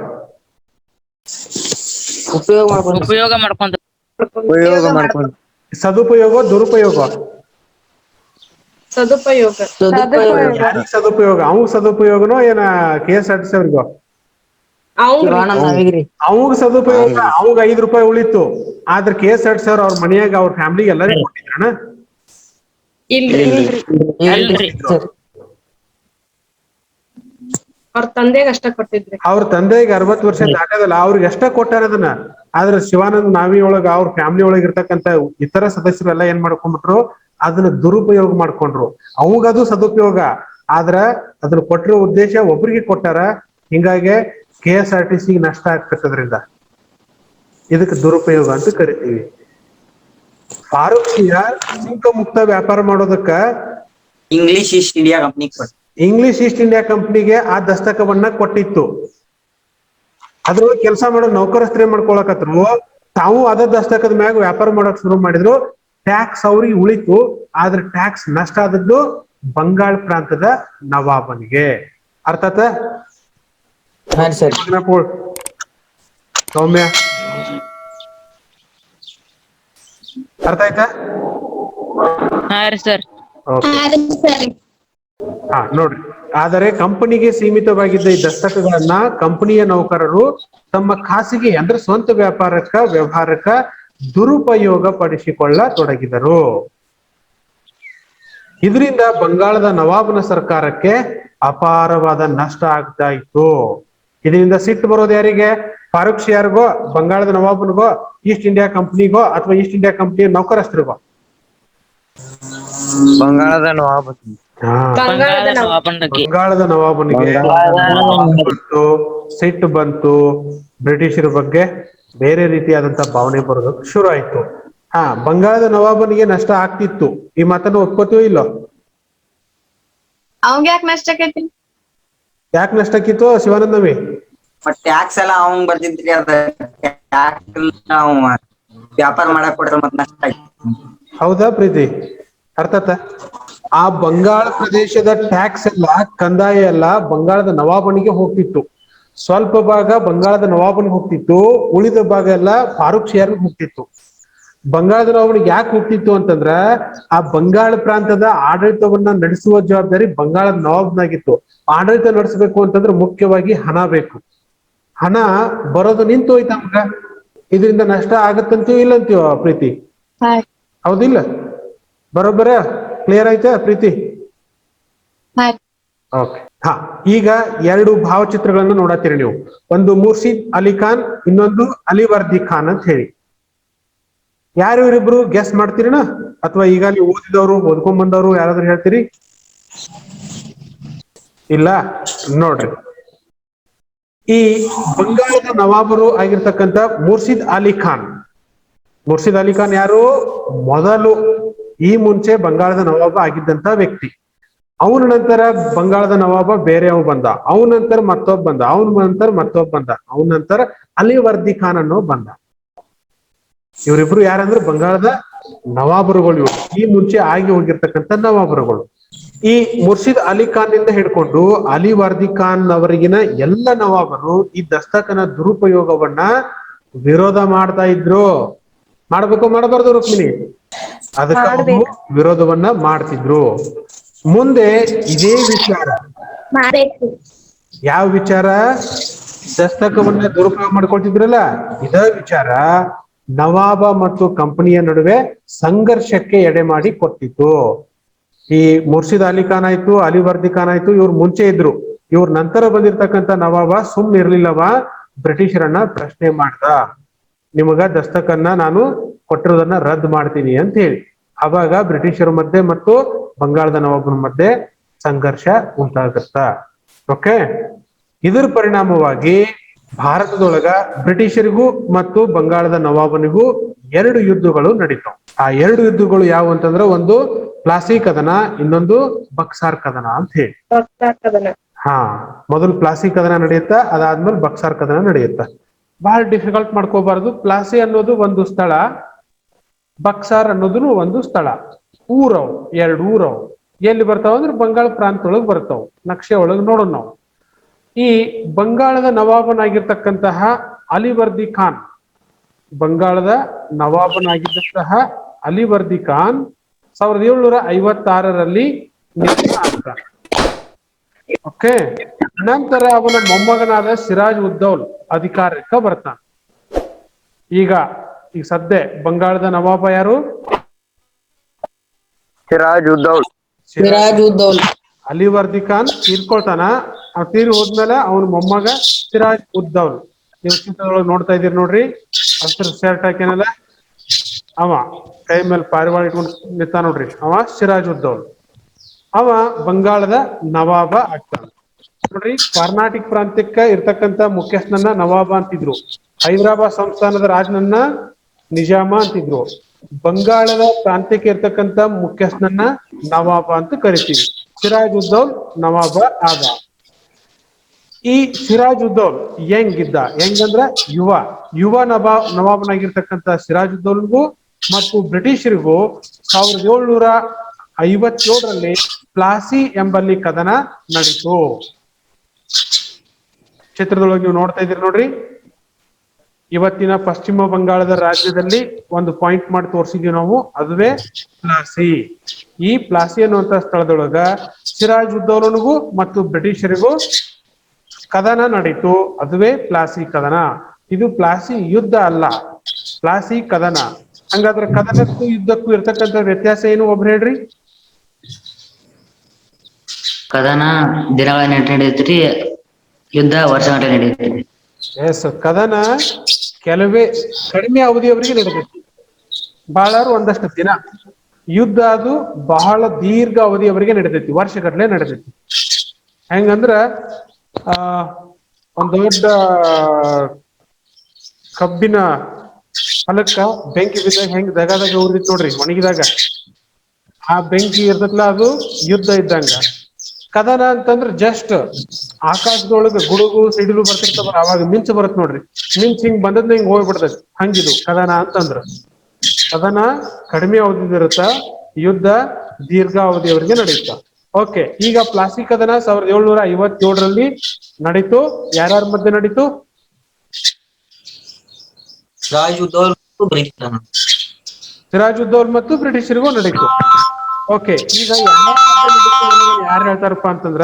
ಉಪಯೋಗ ಮಾಡ್ಕೊಂತ ಸದುಪಯೋಗ ದುರುಪಯೋಗ. ಸದುಪಯೋಗ. ಯಾರಿಗ ಸದುಪಯೋಗ? ಅವ್ ಸದುಪಯೋಗನೋ ಏನ KSRTC ಅವ್ರಿಗೋ? ಅವಾಗ ಸದುಪಯೋಗ. ಅವಾಗ 5 ರೂಪಾಯಿ ಉಳಿತು. ಆದ್ರೆ KSRTC ಅವ್ರ ಮನೆಯಾಗ ಅವ್ರ ಫ್ಯಾಮಿಲಿಗೆ ಎಲ್ಲರಿಗೂ ಕೊಟ್ಟಿದ್ರಣ? ಇಲ್ರಿ, ಅವ್ರ ತಂದೆಗೆ ಅಷ್ಟ ಕೊಟ್ಟಿದ್ರಿ. ಅವ್ರ ತಂದೆಗೆ 60 ವರ್ಷ ದಾಟದಲ್ಲ, ಅವ್ರಿಗೆ ಎಷ್ಟ ಕೊಟ್ಟಾರ ಅದನ್ನ. ಆದ್ರೆ ಶಿವಾನಂದ ನಾವಿ ಒಳಗ ಅವ್ರ ಫ್ಯಾಮಿಲಿ ಒಳಗ ಇರ್ತಕ್ಕಂಥ ಇತರ ಸದಸ್ಯರೆಲ್ಲ ಏನ್ ಮಾಡ್ಕೊಂಡ್ಬಿಟ್ರು, ಅದನ್ನ ದುರುಪಯೋಗ ಮಾಡ್ಕೊಂಡ್ರು. ಅವಾಗದು ಸದುಪಯೋಗ, ಆದ್ರ ಅದನ್ನ ಕೊಟ್ಟಿರೋ ಉದ್ದೇಶ ಒಬ್ರಿಗೆ ಕೊಟ್ಟಾರ. ಹಿಂಗಾಗಿ KSRTC ನಷ್ಟ ಆಗ್ತದ್ರಿಂದ ಇದಕ್ಕೆ ದುರುಪಯೋಗ ಅಂತ ಕರಿತೀವಿ. ಫಾರೂಕ್ ಸಿಯಾರ್ ಸುಂಕ ಮುಕ್ತ ವ್ಯಾಪಾರ ಮಾಡೋದಕ್ಕ English East India company English East India ಕಂಪ್ನಿಗೆ ಆ ದಸ್ತಕವನ್ನ ಕೊಟ್ಟಿತ್ತು. ಅದ್ರೊಳಗೆ ಕೆಲಸ ಮಾಡೋ ನೌಕರಸ್ಥರೇ ಮಾಡ್ಕೊಳಕತ್ರು, ತಾವು ಅದ ದಸ್ತಕದ ಮ್ಯಾಗ ವ್ಯಾಪಾರ ಮಾಡಕ್ ಶುರು ಮಾಡಿದ್ರು. ಟ್ಯಾಕ್ಸ್ ಅವ್ರಿಗೆ ಉಳಿತು, ಆದ್ರೆ ಟ್ಯಾಕ್ಸ್ ನಷ್ಟ ಆದದ್ದು ಬಂಗಾಳ ಪ್ರಾಂತದ ನವಾಬನಿಗೆ. ಅರ್ಥ ಆತ? ಸೌಮ್ಯ ಅರ್ಥ ಆಯ್ತಾ? ಹಾ, ನೋಡ್ರಿ. ಆದರೆ ಕಂಪನಿಗೆ ಸೀಮಿತವಾಗಿದ್ದ ಈ ದಸ್ತಕಗಳನ್ನ ಕಂಪನಿಯ ನೌಕರರು ತಮ್ಮ ಖಾಸಗಿ ಅಂದ್ರೆ ಸ್ವಂತ ವ್ಯವಹಾರಕ್ಕ ದುರುಪಯೋಗ ಪಡಿಸಿಕೊಳ್ಳತೊಡಗಿದರು. ಇದರಿಂದ ಬಂಗಾಳದ ನವಾಬನ ಸರ್ಕಾರಕ್ಕೆ ಅಪಾರವಾದ ನಷ್ಟ ಆಗ್ತಾ ಇತ್ತು. ಇದರಿಂದ ಸಿಟ್ಟು ಬರೋದು ಯಾರಿಗೆ? ಫಾರೂಕ್ ಸಿಯಾರ್ಗೋ, ಬಂಗಾಳದ ನವಾಬನಿಗೋ, ಈಸ್ಟ್ ಇಂಡಿಯಾ ಕಂಪ್ನಿಗೋ, ಅಥವಾ ಈಸ್ಟ್ ಇಂಡಿಯಾ ಕಂಪ್ನಿಯ ನೌಕರಸ್ಥರಿಗೋ? ಬಂಗಾಳದ ನವಾಬ. ಬಂಗಾಳದ ನವಾಬನಿಗೆ ಸಿಟ್ಟು ಬಂತು. ಬ್ರಿಟಿಷರ ಬಗ್ಗೆ ಬೇರೆ ರೀತಿಯಾದಂತ ಭಾವನೆ ಬರೋದಕ್ಕೆ ಶುರು ಆಯ್ತು. ಬಂಗಾಳದ ನವಾಬನಿಗೆ ನಷ್ಟ ಆಗ್ತಿತ್ತು. ಈ ಮಾತನ್ನು ಒಪ್ಕೋತೀವೋ ಇಲ್ಲೋ? ಅವಂಗ ಯಾಕೆ ನಷ್ಟ ಆಕೈತಿ? ಯಾಕೆ ನಷ್ಟ ಆಕಿತ್ತು ಶಿವಾನಂದವಿ? ಟ್ಯಾಕ್ಸ್ ಎಲ್ಲ ಅವಂಗ್ ಬರ್ತಿದ್ರಿ, ಅದ ವ್ಯಾಪಾರ ಮಾಡಕ್ ಕೊಡ್ರ ಮತ್ ನಷ್ಟ ಆಯ್ತು. ಹೌದಾ ಪ್ರೀತಿ? ಅರ್ಥಾತ? ಆ ಬಂಗಾಳ ಪ್ರದೇಶದ ಟ್ಯಾಕ್ಸ್ ಎಲ್ಲ, ಕಂದಾಯ ಎಲ್ಲ ಬಂಗಾಳದ ನವಾಬನಿಗೆ ಹೋಗ್ತಿತ್ತು. ಸ್ವಲ್ಪ ಭಾಗ ಬಂಗಾಳದ ನವಾಬನಿಗೆ ಹೋಗ್ತಿತ್ತು, ಉಳಿದ ಭಾಗ ಎಲ್ಲ ಫಾರೂಕ್ ಸಿಯಾರ್ಗೆ ಹೋಗ್ತಿತ್ತು. ಬಂಗಾಳದ ನವಾಬನಿಗೆ ಯಾಕೆ ಹೋಗ್ತಿತ್ತು ಅಂತಂದ್ರ, ಆ ಬಂಗಾಳ ಪ್ರಾಂತದ ಆಡಳಿತವನ್ನ ನಡೆಸುವ ಜವಾಬ್ದಾರಿ ಬಂಗಾಳದ ನವಾಬ್ನಾಗಿತ್ತು. ಆಡಳಿತ ನಡೆಸಬೇಕು ಅಂತಂದ್ರೆ ಮುಖ್ಯವಾಗಿ ಹಣ ಬೇಕು. ಹಣ ಬರೋದು ನಿಂತು ಹೋಯ್ತು ನಮ್ಗ, ಇದರಿಂದ ನಷ್ಟ ಆಗತ್ತಂತೀವ ಇಲ್ಲಂತೀವ ಪ್ರೀತಿ? ಹಾಯ್ ಹೌದಿಲ್ಲ? ಬರೋಬ್ಬರ ಕ್ಲಿಯರ್ ಆಯ್ತಾ ಪ್ರೀತಿ? Hi okay. ಹಾ, ಈಗ ಎರಡು ಭಾವಚಿತ್ರಗಳನ್ನು ನೋಡತ್ತೀರಿ ನೀವು. ಒಂದು ಮುರ್ಷಿದ್ ಅಲಿ ಖಾನ್, ಇನ್ನೊಂದು ಅಲಿವರ್ದಿ ಖಾನ್ ಅಂತ ಹೇಳಿ. ಯಾರು ಇವರಿಬ್ರು ಗೆಸ್ ಮಾಡ್ತೀರಿನ? ಅಥವಾ ಈಗ ನೀವು ಓದಿದವರು, ಓದ್ಕೊಂಡ್ ಬಂದವರು ಯಾರಾದ್ರೂ ಹೇಳ್ತೀರಿ? ಇಲ್ಲ, ನೋಡ್ರಿ. ಈ ಬಂಗಾಳದ ನವಾಬರು ಆಗಿರ್ತಕ್ಕಂಥ ಮುರ್ಷಿದ್ ಅಲಿ ಖಾನ್. ಮುರ್ಷಿದ್ ಅಲಿ ಖಾನ್ ಯಾರು? ಮೊದಲು ಈ ಮುಂಚೆ ಬಂಗಾಳದ ನವಾಬ ಆಗಿದ್ದಂತ ವ್ಯಕ್ತಿ. ಅವನ ನಂತರ ಬಂಗಾಳದ ನವಾಬ ಬೇರೆ ಅವ್ ಬಂದ, ಅವನ ನಂತರ ಮತ್ತೊಬ್ಬ ಬಂದ, ಅವನ ನಂತರ ಮತ್ತೊಬ್ಬ ಬಂದ, ಅವನ ನಂತರ ಅಲಿವರ್ದಿ ಖಾನ್ ಅನ್ನೋ ಬಂದ. ಇವರಿಬ್ರು ಯಾರಂದ್ರೆ ಬಂಗಾಳದ ನವಾಬರುಗಳು. ಇವರು ಈ ಮುಂಚೆ ಆಗಿ ಹೋಗಿರ್ತಕ್ಕಂಥ ನವಾಬರುಗಳು. ಈ ಮುರ್ಷಿದ್ ಅಲಿ ಖಾನ್ ನಿಂದ ಹಿಡ್ಕೊಂಡು ಅಲಿವರ್ದಿ ಖಾನ್ ಅವರಿಗಿನ ಎಲ್ಲ ನವಾಬರು ಈ ದಸ್ತಕನ ದುರುಪಯೋಗವನ್ನ ವಿರೋಧ ಮಾಡ್ತಾ ಇದ್ರು. ಮಾಡ್ಬೇಕು ಮಾಡಬಾರ್ದು ರುಕ್ಮಿಣಿ? ಅದಕ್ಕೆ ಅವರು ವಿರೋಧವನ್ನ ಮಾಡ್ತಿದ್ರು. ಮುಂದೆ ಇದೇ ವಿಚಾರ, ಯಾವ ವಿಚಾರ? ದಸ್ತಕವನ್ನ ದುರುಪಯೋಗ ಮಾಡ್ಕೊಳ್ತಿದ್ರಲ್ಲ, ಇದೇ ವಿಚಾರ ನವಾಬ ಮತ್ತು ಕಂಪನಿಯ ನಡುವೆ ಸಂಘರ್ಷಕ್ಕೆ ಎಡೆ ಮಾಡಿ ಕೊಟ್ಟಿತ್ತು. ಈ ಮುರ್ಷಿದ್ ಅಲಿ ಖಾನ್ ಆಯ್ತು, ಅಲಿವರ್ದಿ ಖಾನ್ ಆಯ್ತು, ಇವ್ರು ಮುಂಚೆ ಇದ್ರು. ಇವ್ರ ನಂತರ ಬಂದಿರ್ತಕ್ಕಂಥ ನವಾಬ ಸುಮ್ನೆ ಇರ್ಲಿಲ್ಲವ, ಬ್ರಿಟಿಷರನ್ನ ಪ್ರಶ್ನೆ ಮಾಡ್ದ. ನಿಮಗ ದಸ್ತಕನ್ನ ನಾನು ಕೊಟ್ಟಿರೋದನ್ನ ರದ್ದು ಮಾಡ್ತೀನಿ ಅಂತ ಹೇಳಿ. ಅವಾಗ ಬ್ರಿಟಿಷರ ಮಧ್ಯೆ ಮತ್ತು ಬಂಗಾಳದ ನವಾಬನ ಮಧ್ಯೆ ಸಂಘರ್ಷ ಉಂಟಾಗತ್ತ. ಓಕೆ. ಇದರ ಪರಿಣಾಮವಾಗಿ ಭಾರತದೊಳಗ ಬ್ರಿಟಿಷರಿಗೂ ಮತ್ತು ಬಂಗಾಳದ ನವಾಬನಿಗೂ ಎರಡು ಯುದ್ಧಗಳು ನಡೀತಾವ. ಆ ಎರಡು ಯುದ್ಧಗಳು ಯಾವ ಅಂತಂದ್ರೆ, ಒಂದು ಪ್ಲಾಸಿ ಕದನ, ಇನ್ನೊಂದು ಬಕ್ಸಾರ್ ಕದನ ಅಂತ ಹೇಳಿ. ಹಾ, ಮೊದಲು ಪ್ಲಾಸಿ ಕದನ ನಡೆಯುತ್ತ, ಅದಾದ್ಮೇಲೆ ಬಕ್ಸಾರ್ ಕದನ ನಡೆಯುತ್ತ. ಬಹಳ ಡಿಫಿಕಲ್ಟ್ ಮಾಡ್ಕೋಬಾರ್ದು. ಪ್ಲಾಸಿ ಅನ್ನೋದು ಒಂದು ಸ್ಥಳ, ಬಕ್ಸಾರ್ ಅನ್ನೋದು ಒಂದು ಸ್ಥಳ. ಊರವ್, ಎರಡು ಊರವ್ ಎಲ್ಲಿ ಬರ್ತಾವ ಅಂದ್ರೆ ಬಂಗಾಳ ಪ್ರಾಂತ ಒಳಗ್ ಬರ್ತಾವ. ನಕ್ಷೆ ಒಳಗ್ ನೋಡೋಣ ನಾವು. ಈ ಬಂಗಾಳದ ನವಾಬನಾಗಿರ್ತಕ್ಕಂತಹ ಅಲಿವರ್ದಿ ಖಾನ್, ಬಂಗಾಳದ ನವಾಬನಾಗಿದ್ದಂತಹ ಅಲಿವರ್ದಿ ಖಾನ್ 1756ರಲ್ಲಿ ನಿಧನ ಆಗ್ತಾನೆ. ಓಕೆ. ನಂತರ ಅವನ ಮೊಮ್ಮಗನಾದ ಸಿರಾಜ್ ಉದ್ದೌಲ್ ಅಧಿಕಾರಕ್ಕೆ ಬರ್ತಾನೆ. ಈಗ ಸದ್ಯ ಬಂಗಾಳದ ನವಾಬ ಯಾರು? ಸಿರಾಜ್ ಉದ್ದೌಲ್. ಅಲಿವರ್ದಿ ಖಾನ್ ತೀರ್ಕೊಳ್ತಾನ. ತೀರಿ ಹೋದ್ಮೇಲೆ ಅವನ ಮೊಮ್ಮಗ ಸಿರಾಜ್ ಉದ್ದೌಲ್. ನೀವು ಚಿತ್ರದೊಳಗೆ ನೋಡ್ತಾ ಇದೀರಿ ನೋಡ್ರಿ, ಹಸಿರು ಶರ್ಟ್ ಹಾಕ್ಯಾನಲ್ಲ ಅವ, ಕೈ ಮೇಲೆ ಪಾರಿವಾಳ ಇಟ್ಕೊಂಡು ನಿಂತ ನೋಡ್ರಿ, ಅವ ಸಿರಾಜ್ ಉದ್ದೌಲ್. ಅವ ಬಂಗಾಳದ ನವಾಬ ಆಗ್ತಾನ. ನೋಡ್ರಿ, ಕರ್ನಾಟಕ ಪ್ರಾಂತ್ಯಕ್ಕೆ ಇರ್ತಕ್ಕಂಥ ಮುಖ್ಯಸ್ಥನನ್ನ ನವಾಬ ಅಂತಿದ್ರು. ಹೈದರಾಬಾದ್ ಸಂಸ್ಥಾನದ ರಾಜನನ್ನ ನಿಜಾಮ ಅಂತಿದ್ರು. ಬಂಗಾಳದ ಪ್ರಾಂತ್ಯಕ್ಕೆ ಇರ್ತಕ್ಕಂಥ ಮುಖ್ಯಸ್ಥನನ್ನ ನವಾಬ ಅಂತ ಕರಿತೀವಿ. ಸಿರಾಜ್ ಉದ್ದೌಲ್ ನವಾಬ ಆದ. ಈ ಸಿರಾಜ್ ಉದ್ದೌಲ್ ಹೆಂಗಿದ್ದ? ಹೆಂಗಂದ್ರ ಯುವ ನವಾಬನಾಗಿರ್ತಕ್ಕಂಥ ಸಿರಾಜ್ ಉದ್ದೌಲ್ಗೂ ಮತ್ತು ಬ್ರಿಟಿಷರಿಗೂ 1757ರಲ್ಲಿ ಪ್ಲಾಸಿ ಎಂಬಲ್ಲಿ ಕದನ ನಡೀತು. ಚಿತ್ರದೊಳಗೆ ನೀವು ನೋಡ್ತಾ ಇದ್ದೀರಿ ನೋಡ್ರಿ. ಇವತ್ತಿನ ಪಶ್ಚಿಮ ಬಂಗಾಳದ ರಾಜ್ಯದಲ್ಲಿ ಒಂದು ಪಾಯಿಂಟ್ ಮಾಡಿ ತೋರಿಸಿದೀವಿ ನಾವು, ಅದುವೇ ಪ್ಲಾಸಿ. ಈ ಪ್ಲಾಸಿ ಅನ್ನುವಂತ ಸ್ಥಳದೊಳಗ ಸಿರಾಜ್ ಉದ್ದೌಲನಿಗೂ ಮತ್ತು ಬ್ರಿಟಿಷರಿಗೂ ಕದನ ನಡೀತು. ಅದುವೇ ಪ್ಲಾಸಿ ಕದನ. ಇದು ಪ್ಲಾಸಿ ಯುದ್ಧ ಅಲ್ಲ, ಪ್ಲಾಸಿ ಕದನ. ಹಂಗಾದ್ರೆ ಕದನಕ್ಕೂ ಯುದ್ಧಕ್ಕೂ ಇರ್ತಕ್ಕಂಥ ವ್ಯತ್ಯಾಸ ಏನು? ಒಬ್ರು ಹೇಳ್ರಿ. ಕದನ ದಿನಗಳ ನಡೆಯುತ್ರಿ, ಯುದ್ಧ ವರ್ಷಗಟ್ಟಲೆ ನಡೆಯುತ್ರಿ. ಎಸ್, ಕದನ ಕೆಲವೇ ಕಡಿಮೆ ಅವಧಿಯವರೆಗೆ ನಡೆದೈತಿ, ಬಹಳ ಒಂದಷ್ಟು ದಿನ. ಯುದ್ಧ ಅದು ಬಹಳ ದೀರ್ಘ ಅವಧಿಯವರೆಗೆ ನಡೆದೈತಿ, ವರ್ಷಗಟ್ಟಲೆ ನಡೆದೈತಿ. ಹೆಂಗಂದ್ರ ಒಂದ್ ದೊಡ್ಡ ಕಬ್ಬಿನ ಹೊಲಕ್ಕ ಬೆಂಕಿ ಬಿದ್ದಾಗ ಹೆಂಗ್ ದಗದಾಗ ಉರಿದಿತ್ತು ನೋಡ್ರಿ, ಒಣಗಿದಾಗ ಆ ಬೆಂಕಿ ಇರ್ತೈತ್ಲ, ಅದು ಯುದ್ಧ ಇದ್ದಂಗ. ಕದನ ಅಂತಂದ್ರ ಜಸ್ಟ್ ಆಕಾಶದೊಳಗ ಗುಡುಗು ಸಿಡಿಲು ಬರ್ತಿರ್ತಾವ, ಅವಾಗ ಮಿಂಚು ಬರತ್ ನೋಡ್ರಿ, ಮಿಂಚ್ ಹಿಂಗ್ ಬಂದದ್ನ ಹಿಂಗ್ ಹೋಗ್ಬಿಡ್ತೈತಿ. ಹಂಗಿದು ಕದನ ಅಂತಂದ್ರ. ಕದನ ಕಡಿಮೆ ಅವಧಿದಿರುತ್ತ, ಯುದ್ಧ ದೀರ್ಘಾವಧಿಯವರೆಗೆ ನಡೆಯುತ್ತ. ಓಕೆ. ಈಗ ಪ್ಲಾಸಿ ಕದನ 1757ರಲ್ಲಿ ನಡೀತು. ಯಾರ್ಯಾರ ಮಧ್ಯೆ ನಡೀತು? ಸಿರಾಜ್ ಉದ್ದೌಲ್ ಮತ್ತು ಬ್ರಿಟಿಷರಿಗೂ ನಡೀತು. ಓಕೆ. ಈಗ ಯಾರು ಹೇಳ್ತಾರಪ್ಪ ಅಂತಂದ್ರ,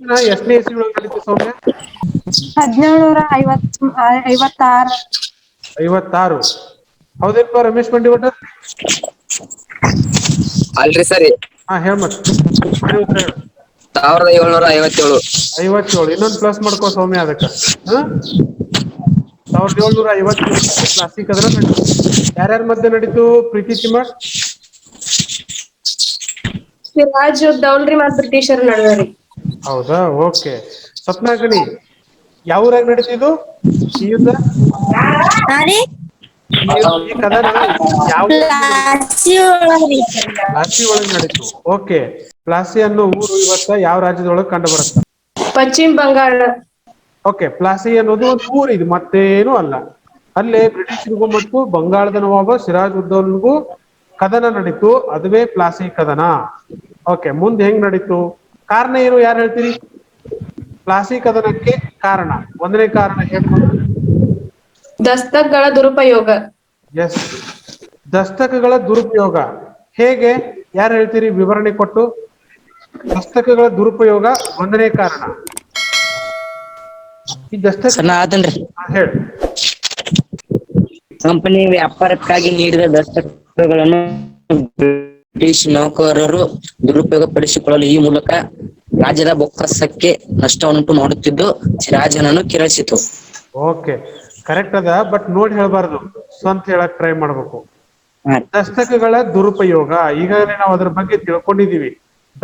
ಕದನ ಎಷ್ಟನೇ ಇಸ್ವಿ ಒಳಗೆ ನಡೀತು ಸೌಮ್ಯ? 1756. 56. ಹೌದೇನಪ್ಪ ರಮೇಶ್ ಬಂಡಿವಟ? ಅಲ್ರಿ ಸರಿ ಹಾ ಹೇಳ್ ಮತ್ ಸರಿ ಉತ್ತರ ಹೇಳು. 1757. 57. ಇನ್ನೊಂದು ಪ್ಲಸ್ ಮಾಡ್ಕೋ ಸೌಮ್ಯ ಅದಕ್ಕ. ಹ 1757 ಪ್ಲಾಸ್ಟಿಕ್ ಕದನ ನಡೀತು. ಯಾರ್ಯಾರ ಮಧ್ಯೆ ನಡೀತು ಪ್ರೀತಿ ಚಿಮ್ಮಟ್? ಸಿರಾಜ್ ಉದ್ದೌಲ್ರಿ ಮತ್ ಬ್ರಿಟಿಷರ್ ನಡುವೆ ರೀ. ಹೌದಾ, ಓಕೆ. ಸ್ವಪ್ನಾಗಣಿ ಯಾವ ಊರಾಗ ನಡೀತಿದ್ದು ಈ ಯುದ್ಧ? ಈ ಕದನ ಯಾವ ಊರಲ್ಲಿ ನಡೀತು? ಪ್ಲಾಸಿ ಒಳಗೆ ನಡೀತು. ಓಕೆ. ಪ್ಲಾಸಿ ಅನ್ನೋ ಊರು ಇವತ್ತ ಯಾವ ರಾಜ್ಯದೊಳಗೆ ಕಂಡು ಬರುತ್ತೆ? ಪಶ್ಚಿಮ ಬಂಗಾಳ. ಓಕೆ. ಪ್ಲಾಸಿ ಅನ್ನೋದು ಒಂದು ಊರು, ಇದು ಮತ್ತೇನು ಅಲ್ಲ. ಅಲ್ಲೇ ಬ್ರಿಟಿಷರಿಗೂ ಮತ್ತು ಬಂಗಾಳದ ನವಾಬ ಸಿರಾಜ್ ಉದ್ದೌಲ್ಗೂ ಕದನ ನಡೀತು. ಅದುವೇ ಪ್ಲಾಸಿ ಕದನ. ಓಕೆ. ಮುಂದೆ ಹೆಂಗ್ ನಡೀತು? ಕಾರಣ ಏನು, ಯಾರು ಹೇಳ್ತೀರಿ? ಪ್ಲಾಸಿ ಕದನಕ್ಕೆ ಕಾರಣ, ಒಂದನೇ ಕಾರಣ ಏನು? ದಸ್ತಕ್ಗಳ ದುರುಪಯೋಗ. ಎಸ್, ದಸ್ತಕಗಳ ದುರುಪಯೋಗ. ಹೇಗೆ, ಯಾರು ಹೇಳ್ತೀರಿ ವಿವರಣೆ ಕೊಟ್ಟು? ದಸ್ತಕಗಳ ದುರುಪಯೋಗ ಒಂದನೇ ಕಾರಣ. ಈ ದಸ್ತಕ ಹೇಳಿ. ಕಂಪನಿ ವ್ಯಾಪಾರಕ್ಕಾಗಿ ನೀಡಿದ ದಸ್ತಕಗಳನ್ನು ಬ್ರಿಟಿಷ್ ನೌಕರರು ದುರುಪಯೋಗ ಪಡಿಸಿಕೊಳ್ಳಲು ಈ ಮೂಲಕ ರಾಜ್ಯದ ಬೊಕ್ಕಸಕ್ಕೆ ನಷ್ಟವನ್ನುಂಟು ಮಾಡುತ್ತಿದ್ದು ಸಿರಾಜನನ್ನು ಕೆರಳಿಸಿತು. ಓಕೆ, ಕರೆಕ್ಟ್ ಅದ, ಬಟ್ ನೋಡಿ ಹೇಳ್ಬಾರ್ದು, ಸ್ವಂತ ಹೇಳಕ್ ಟ್ರೈ ಮಾಡ್ಬೇಕು. ದಸ್ತಕಗಳ ದುರುಪಯೋಗ, ಈಗಾಗಲೇ ನಾವು ಅದ್ರ ಬಗ್ಗೆ ತಿಳ್ಕೊಂಡಿದೀವಿ.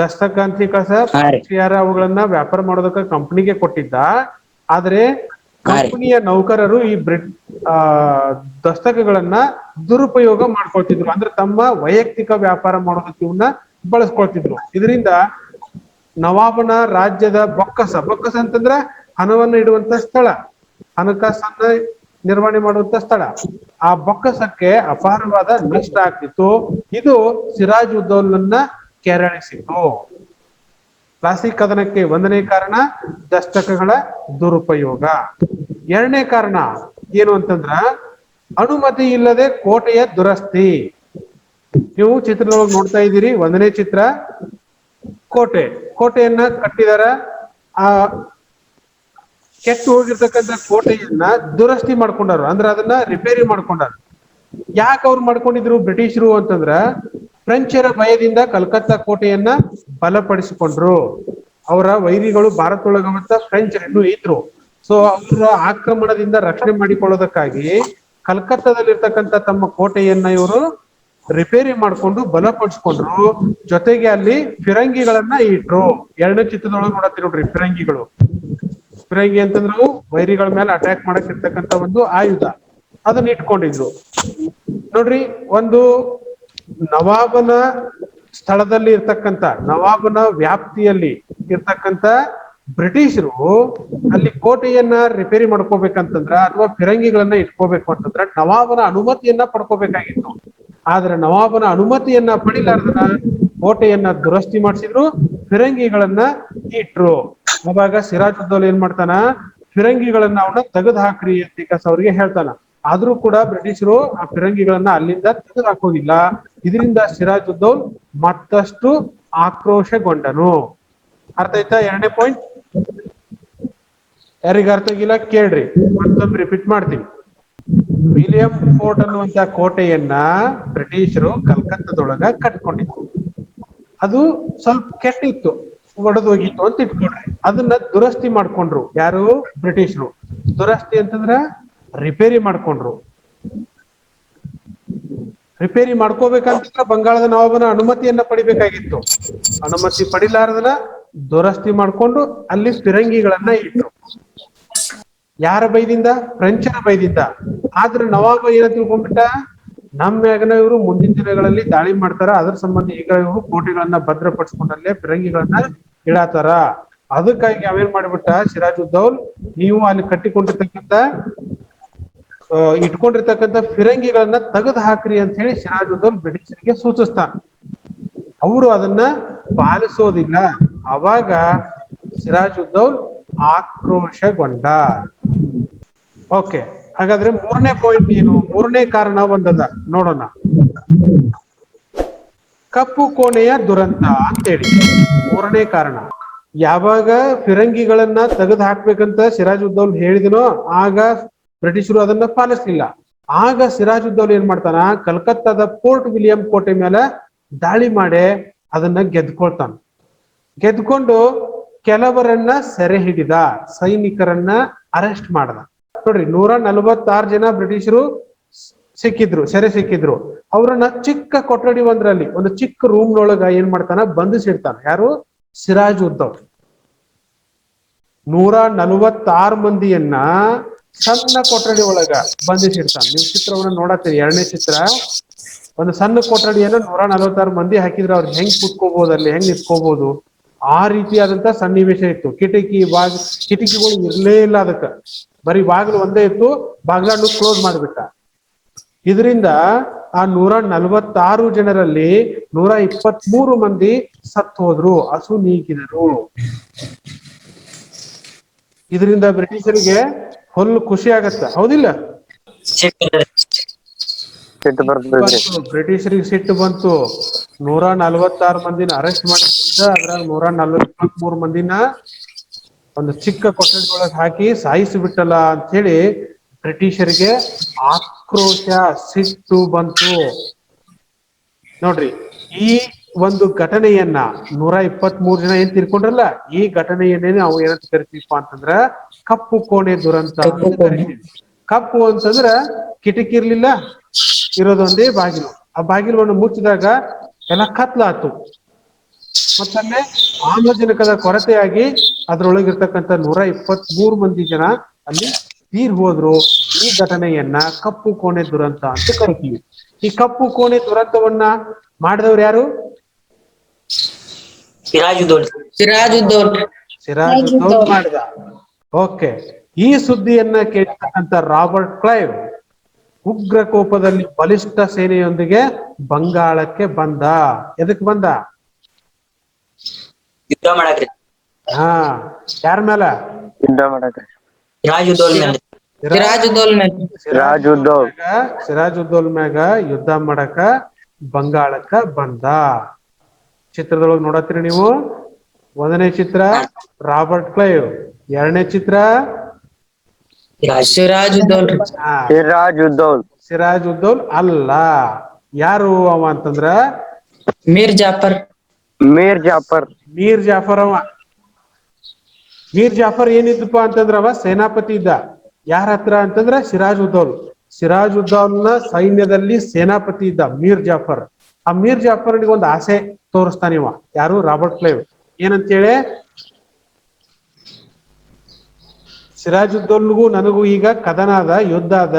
ದಸ್ತಕ ಅಂತ ಕಸ ಯಾರ ಅವುಗಳನ್ನ ವ್ಯಾಪಾರ ಮಾಡೋದಕ್ಕ ಕಂಪನಿಗೆ ಕೊಟ್ಟಿದ್ದ. ಆದ್ರೆ ಕಂಪನಿಯ ನೌಕರರು ಈ ದಸ್ತಕಗಳನ್ನ ದುರುಪಯೋಗ ಮಾಡ್ಕೊಳ್ತಿದ್ರು. ಅಂದ್ರೆ ತಮ್ಮ ವೈಯಕ್ತಿಕ ವ್ಯಾಪಾರ ಮಾಡೋದಕ್ಕೆ ಇವನ್ನ ಬಳಸ್ಕೊಳ್ತಿದ್ರು. ಇದರಿಂದ ನವಾಬನ ರಾಜ್ಯದ ಬೊಕ್ಕಸ ಅಂತಂದ್ರ ಹಣವನ್ನು ಇಡುವಂತ ಸ್ಥಳ, ಹಣಕಾಸನ್ನ ನಿರ್ವಹಣೆ ಮಾಡುವಂತ ಸ್ಥಳ, ಆ ಬೊಕ್ಕಸಕ್ಕೆ ಅಪಾರವಾದ ನಷ್ಟ ಆಗ್ತಿತ್ತು. ಇದು ಸಿರಾಜ್ ಉದ್ದೌಲನ್ನ ಕೆರಳಿಸಿತು. ಪ್ಲಾಸಿ ಕದನಕ್ಕೆ ಒಂದನೇ ಕಾರಣ ದಸ್ತಕಗಳ ದುರುಪಯೋಗ. ಎರಡನೇ ಕಾರಣ ಏನು ಅಂತಂದ್ರ ಅನುಮತಿ ಇಲ್ಲದೆ ಕೋಟೆಯ ದುರಸ್ತಿ. ನೀವು ಚಿತ್ರದೊಳಗೆ ನೋಡ್ತಾ ಇದ್ದೀರಿ, ಒಂದನೇ ಚಿತ್ರ. ಕೋಟೆಯನ್ನ ಕಟ್ಟಿದಾರ. ಆ ಕೆಟ್ಟು ಹೋಗಿರ್ತಕ್ಕಂಥ ಕೋಟೆಯನ್ನ ದುರಸ್ತಿ ಮಾಡ್ಕೊಂಡಾರ, ಅಂದ್ರೆ ಅದನ್ನ ರಿಪೇರಿ ಮಾಡ್ಕೊಂಡಾರ. ಯಾಕೆ ಅವ್ರು ಮಾಡ್ಕೊಂಡಿದ್ರು ಬ್ರಿಟಿಷರು ಅಂತಂದ್ರ, ಫ್ರೆಂಚರ ಭಯದಿಂದ ಕಲ್ಕತ್ತಾ ಕೋಟೆಯನ್ನ ಬಲಪಡಿಸಿಕೊಂಡ್ರು. ಅವರ ವೈರಿಗಳು ಭಾರತದೊಳಗ ಫ್ರೆಂಚ್ ಇನ್ನೂ ಇದ್ರು. ಸೊ ಅವರ ಆಕ್ರಮಣದಿಂದ ರಕ್ಷಣೆ ಮಾಡಿಕೊಳ್ಳೋದಕ್ಕಾಗಿ ಕಲ್ಕತ್ತಾದಲ್ಲಿರ್ತಕ್ಕಂಥ ತಮ್ಮ ಕೋಟೆಯನ್ನ ಇವರು ರಿಪೇರಿ ಮಾಡ್ಕೊಂಡು ಬಲಪಡಿಸ್ಕೊಂಡ್ರು. ಜೊತೆಗೆ ಅಲ್ಲಿ ಫಿರಂಗಿಗಳನ್ನ ಇಟ್ರು. ಎರಡನೇ ಚಿತ್ರದೊಳಗೆ ನೋಡತ್ತೀರಿ ನೋಡ್ರಿ, ಫಿರಂಗಿ ಅಂತಂದ್ರು ವೈರಿಗಳ ಮೇಲೆ ಅಟ್ಯಾಕ್ ಮಾಡಕ್ ಇರ್ತಕ್ಕಂಥ ಒಂದು ಆಯುಧ, ಅದನ್ನ ಇಟ್ಕೊಂಡಿದ್ರು. ನೋಡ್ರಿ, ಒಂದು ನವಾಬನ ಸ್ಥಳದಲ್ಲಿ ಇರ್ತಕ್ಕಂಥ, ನವಾಬನ ವ್ಯಾಪ್ತಿಯಲ್ಲಿ ಇರ್ತಕ್ಕಂಥ ಬ್ರಿಟಿಷರು ಅಲ್ಲಿ ಕೋಟೆಯನ್ನ ರಿಪೇರಿ ಮಾಡ್ಕೋಬೇಕಂತಂದ್ರ ಅಥವಾ ಫಿರಂಗಿಗಳನ್ನ ಇಟ್ಕೋಬೇಕು ಅಂತಂದ್ರ ನವಾಬನ ಅನುಮತಿಯನ್ನ ಪಡ್ಕೋಬೇಕಾಗಿತ್ತು. ಆದ್ರೆ ನವಾಬನ ಅನುಮತಿಯನ್ನ ಪಡಿಲಾರ್ದನ ಕೋಟೆಯನ್ನ ದುರಸ್ತಿ ಮಾಡಿಸಿದ್ರು, ಫಿರಂಗಿಗಳನ್ನ ಇಟ್ರು. ಅವಾಗ ಸಿರಾಜ್ ಉದ್ದೌಲ ಏನ್ ಮಾಡ್ತಾನ, ಫಿರಂಗಿಗಳನ್ನ ಅವನ್ನ ತೆಗೆದು ಹಾಕ್ರಿ ಅಂತ ಅವ್ರಿಗೆ ಹೇಳ್ತಾನ. ಆದ್ರೂ ಕೂಡ ಬ್ರಿಟಿಷರು ಆ ಫಿರಂಗಿಗಳನ್ನ ಅಲ್ಲಿಂದ ತೆಗೆದು ಹಾಕೋದಿಲ್ಲ. ಇದರಿಂದ ಸಿರಾಜ್ ಉದ್ದೌಲ್ ಮತ್ತಷ್ಟು ಆಕ್ರೋಶಗೊಂಡನು. ಅರ್ಥ ಆಯ್ತಾ? ಎರಡನೇ ಪಾಯಿಂಟ್ ಯಾರಿಗ ಅರ್ಥ ಆಗಿಲ್ಲ ಕೇಳ್ರಿ, ಮತ್ತೊಮ್ಮೆ ರಿಪೀಟ್ ಮಾಡ್ತೀನಿ. ವಿಲಿಯಂ ಫೋರ್ಟ್ ಅನ್ನುವಂತ ಕೋಟೆಯನ್ನ ಬ್ರಿಟಿಷರು ಕಲ್ಕತ್ತಾದೊಳಗ ಕಟ್ಕೊಂಡಿದ್ರು. ಅದು ಸ್ವಲ್ಪ ಕೆಟ್ಟಿತ್ತು, ಒಡೆದೋಗಿತ್ತು ಅಂತ ಇಟ್ಕೊಳ್ರಿ. ಅದನ್ನ ದುರಸ್ತಿ ಮಾಡ್ಕೊಂಡ್ರು. ಯಾರು? ಬ್ರಿಟಿಷರು. ದುರಸ್ತಿ ಅಂತಂದ್ರ ರಿಪೇರಿ ಮಾಡ್ಕೊಂಡ್ರು. ರಿಪೇರಿ ಮಾಡ್ಕೋಬೇಕಂತ ಬಂಗಾಳದ ನವಾಬನ ಅನುಮತಿಯನ್ನ ಪಡಿಬೇಕಾಗಿತ್ತು. ಅನುಮತಿ ಪಡಿಲಾರದನ ದುರಸ್ತಿ ಮಾಡ್ಕೊಂಡು ಅಲ್ಲಿ ಫಿರಂಗಿಗಳನ್ನ ಇಟ್ರು. ಯಾರ ಬೈದಿಂದ? ಫ್ರೆಂಚರ ಬೈದಿಂದ. ಆದ್ರೆ ನವಾಬ ಏನ ತಿಳ್ಕೊಂಡ್ಬಿಟ್ಟ, ನಮ್ಮ ಮ್ಯಾಗನ ಇವರು ಮುಂದಿನ ದಿನಗಳಲ್ಲಿ ದಾಳಿ ಮಾಡ್ತಾರ, ಅದ್ರ ಸಂಬಂಧ ಈಗ ಇವರು ಕೋಟೆಗಳನ್ನ ಭದ್ರಪಡಿಸ್ಕೊಂಡಲ್ಲೇ ಫಿರಂಗಿಗಳನ್ನ ಇಡಾತಾರ. ಅದಕ್ಕಾಗಿ ಅವೇನ್ ಮಾಡ್ಬಿಟ್ಟ ಸಿರಾಜ್ ಉದ್ದೌಲ್, ನೀವು ಅಲ್ಲಿ ಕಟ್ಟಿಕೊಂಡಿರ್ತಕ್ಕಂಥ ಇಟ್ಕೊಂಡಿರ್ತಕ್ಕಂಥ ಫಿರಂಗಿಗಳನ್ನ ತೆಗೆದು ಹಾಕ್ರಿ ಅಂತ ಹೇಳಿ ಸಿರಾಜ್ ಉದ್ದೌಲ್ ಬ್ರಿಟಿಷರಿಗೆ ಸೂಚಿಸ್ತಾನ. ಅವರು ಅದನ್ನ ಪಾಲಿಸೋದಿಲ್ಲ. ಅವಾಗ ಸಿರಾಜ್ ಉದ್ದೌಲ್ ಆಕ್ರೋಶಗೊಂಡ. ಓಕೆ, ಹಾಗಾದ್ರೆ ಮೂರನೇ ಪಾಯಿಂಟ್ ಏನು? ಮೂರನೇ ಕಾರಣ ಒಂದದ, ನೋಡೋಣ. ಕಪ್ಪು ಕೋಣೆಯ ದುರಂತ ಅಂತೇಳಿ ಮೂರನೇ ಕಾರಣ. ಯಾವಾಗ ಫಿರಂಗಿಗಳನ್ನ ತೆಗೆದು ಹಾಕ್ಬೇಕಂತ ಸಿರಾಜುದ್ದೌಲ್ ಹೇಳಿದನೋ ಆಗ ಬ್ರಿಟಿಷರು ಅದನ್ನ ಪಾಲಿಸ್ಲಿಲ್ಲ. ಆಗ ಸಿರಾಜುದ್ದೌಲ್ ಏನ್ ಮಾಡ್ತಾನ, ಕಲ್ಕತ್ತಾದ ಫೋರ್ಟ್ ವಿಲಿಯಂ ಕೋಟೆ ಮೇಲೆ ದಾಳಿ ಮಾಡಿ ಅದನ್ನ ಗೆದ್ಕೊಳ್ತಾನ. ಗೆದ್ಕೊಂಡು ಕೆಲವರನ್ನ ಸೆರೆ ಹಿಡಿದ, ಸೈನಿಕರನ್ನ ಅರೆಸ್ಟ್ ಮಾಡ್ದ. ನೋಡ್ರಿ, 146 ಜನ ಬ್ರಿಟಿಷರು ಸಿಕ್ಕಿದ್ರು, ಸೆರೆ ಸಿಕ್ಕಿದ್ರು. ಅವ್ರನ್ನ ಚಿಕ್ಕ ಕೊಠಡಿ ಒಂದ್ರಲ್ಲಿ, ಒಂದು ಚಿಕ್ಕ ರೂಮ್ನೊಳಗ ಏನ್ ಮಾಡ್ತಾನ, ಬಂಧಿಸಿಡ್ತಾನ. ಯಾರು? ಸಿರಾಜುದ್ದೌಲ್. 146 ಮಂದಿಯನ್ನ ಸಣ್ಣ ಕೊಠಡಿ ಒಳಗ ಬಂಧಿಸಿಡ್ತಾನ. ನೀವು ಚಿತ್ರವನ್ನ ನೋಡತ್ತೀರಿ, 2ನೇ ಚಿತ್ರ. ಒಂದು ಸಣ್ಣ ಕೊಠಡಿಯನ್ನ 146 ಮಂದಿ ಹಾಕಿದ್ರೆ ಅವ್ರು ಹೆಂಗ್ ಕುತ್ಕೋಬಹುದು, ಅಲ್ಲಿ ಹೆಂಗ್ ನಿಂತ್ಕೋಬಹುದು, ಆ ರೀತಿಯಾದಂತ ಸನ್ನಿವೇಶ ಇತ್ತು. ಕಿಟಕಿಗಳು ಇರ್ಲೇ ಇಲ್ಲ, ಅದಕ್ಕ ಬರೀ ಬಾಗಿಲು ಒಂದೇ ಇತ್ತು, ಬಾಗ್ಲನ್ನು ಕ್ಲೋಸ್ ಮಾಡಿಬಿಟ್ಟ. ಇದರಿಂದ ಆ 146 ಜನರಲ್ಲಿ 123 ಮಂದಿ ಸತ್ತು ಹೋದ್ರು, ಅಸು ನೀಗಿದರು. ಇದರಿಂದ ಬ್ರಿಟಿಷರಿಗೆ ಫುಲ್ ಖುಷಿ ಆಗತ್ತ, ಹೌದಿಲ್ಲ? ಬ್ರಿಟಿಷರಿಗೆ ಸಿಟ್ಟು ಬಂತು. 146 ಮಂದಿನ ಅರೆಸ್ಟ್ ಮಾಡಿದ್ರಿಂದ ಅದ್ರಾಗ 123 ಮಂದಿನ ಒಂದು ಚಿಕ್ಕ ಕೊಠಡಿ ಒಳಗೆ ಹಾಕಿ ಸಾಯಿಸಿ ಬಿಟ್ಟಲ್ಲ ಅಂತ ಹೇಳಿ ಬ್ರಿಟಿಷರಿಗೆ ಆಕ್ರೋಶ, ಸಿಟ್ಟು ಬಂತು. ನೋಡ್ರಿ, ಈ ಒಂದು ಘಟನೆಯನ್ನ 123 ಜನ ಏನ್ ತಿರ್ಕೊಂಡ್ರಲ್ಲ, ಈ ಘಟನೆಯನ್ನೇ ನಾವು ಏನಂತ ಕರಿತೀವಪ್ಪ ಅಂತಂದ್ರ ಕಪ್ಪು ಕೋಣೆ ದುರಂತ ಅಂತ ಕರಿತೀವಿ. ಕಪ್ಪು ಅಂತಂದ್ರ ಕಿಟಕಿ ಇರ್ಲಿಲ್ಲ, ಇರೋದೊಂದೇ ಬಾಗಿಲು. ಆ ಬಾಗಿಲನ್ನು ಮುಚ್ಚಿದಾಗ ಎಲ್ಲ ಕತ್ಲಾತು. ಮತ್ತಲ್ಲೇ ಆಮ್ಲಜನಕದ ಕೊರತೆಯಾಗಿ ಅದ್ರೊಳಗಿರ್ತಕ್ಕಂಥ 123 ಮಂದಿ ಜನ ಅಲ್ಲಿ ತೀರ್ ಹೋದ್ರು. ಈ ಘಟನೆಯನ್ನ ಕಪ್ಪು ಕೋಣೆ ದುರಂತ ಅಂತ ಕರಿತೀವಿ. ಈ ಕಪ್ಪು ಕೋಣೆ ದುರಂತವನ್ನ ಮಾಡಿದವ್ರು ಯಾರು? ಸಿರಾಜುದ್ದೌಲ್ ಮಾಡಿದ. ಓಕೆ. ಈ ಸುದ್ದಿಯನ್ನ ಕೇಳಿರ್ತಕ್ಕಂಥ ರಾಬರ್ಟ್ ಕ್ಲೈವ್ ಉಗ್ರ ಕೋಪದಲ್ಲಿ ಬಲಿಷ್ಠ ಸೇನೆಯೊಂದಿಗೆ ಬಂಗಾಳಕ್ಕೆ ಬಂದ. ಎದಕ್ ಬಂದ? ಯುದ್ಧ ಮಾಡಕ್ರಿ. ಹಾ, ಯಾರ ಮೇಲ? ಯುದ್ಧ ಮಾಡಕ್ರಿ. ಸಿರಾಜುದ್ದೌಲ್ ಮ್ಯಾಗ ಯುದ್ಧ ಮಾಡಕ ಬಂಗಾಳಕ್ಕ ಬಂದ. ಚಿತ್ರದೊಳಗೆ ನೋಡತ್ತೀರಿ ನೀವು. 1ನೇ ಚಿತ್ರ ರಾಬರ್ಟ್ ಕ್ಲೈವ್, 2ನೇ ಚಿತ್ರ ಸಿರಾಜುದ್ದೌಲ್ ಅಲ್ಲ. ಯಾರು ಅವ ಅಂತಂದ್ರ ಮೀರ್ ಜಾಫರ್. ಅವ. ಮೀರ್ ಜಾಫರ್ ಏನಿದ್ದಪ್ಪ ಅಂತಂದ್ರ ಅವ ಸೇನಾಪತಿ ಇದ್ದ. ಯಾರ ಹತ್ರ ಅಂತಂದ್ರ ಸಿರಾಜುದ್ದೌಲ್ನ ಸೈನ್ಯದಲ್ಲಿ ಸೇನಾಪತಿ ಇದ್ದ ಮೀರ್ ಜಾಫರ್. ಆ ಮೀರ್ ಜಾಫರ್ನಿಗೆ ಒಂದು ಆಸೆ ತೋರಿಸ್ತಾನಿವ. ಯಾರು? Robert Clive. ಏನಂತೇಳಿ, ಸಿರಾಜುದ್ದೌಲ್ಗೂ ನನಗೂ ಈಗ ಕದನ ಅದ, ಯುದ್ಧ ಅದ.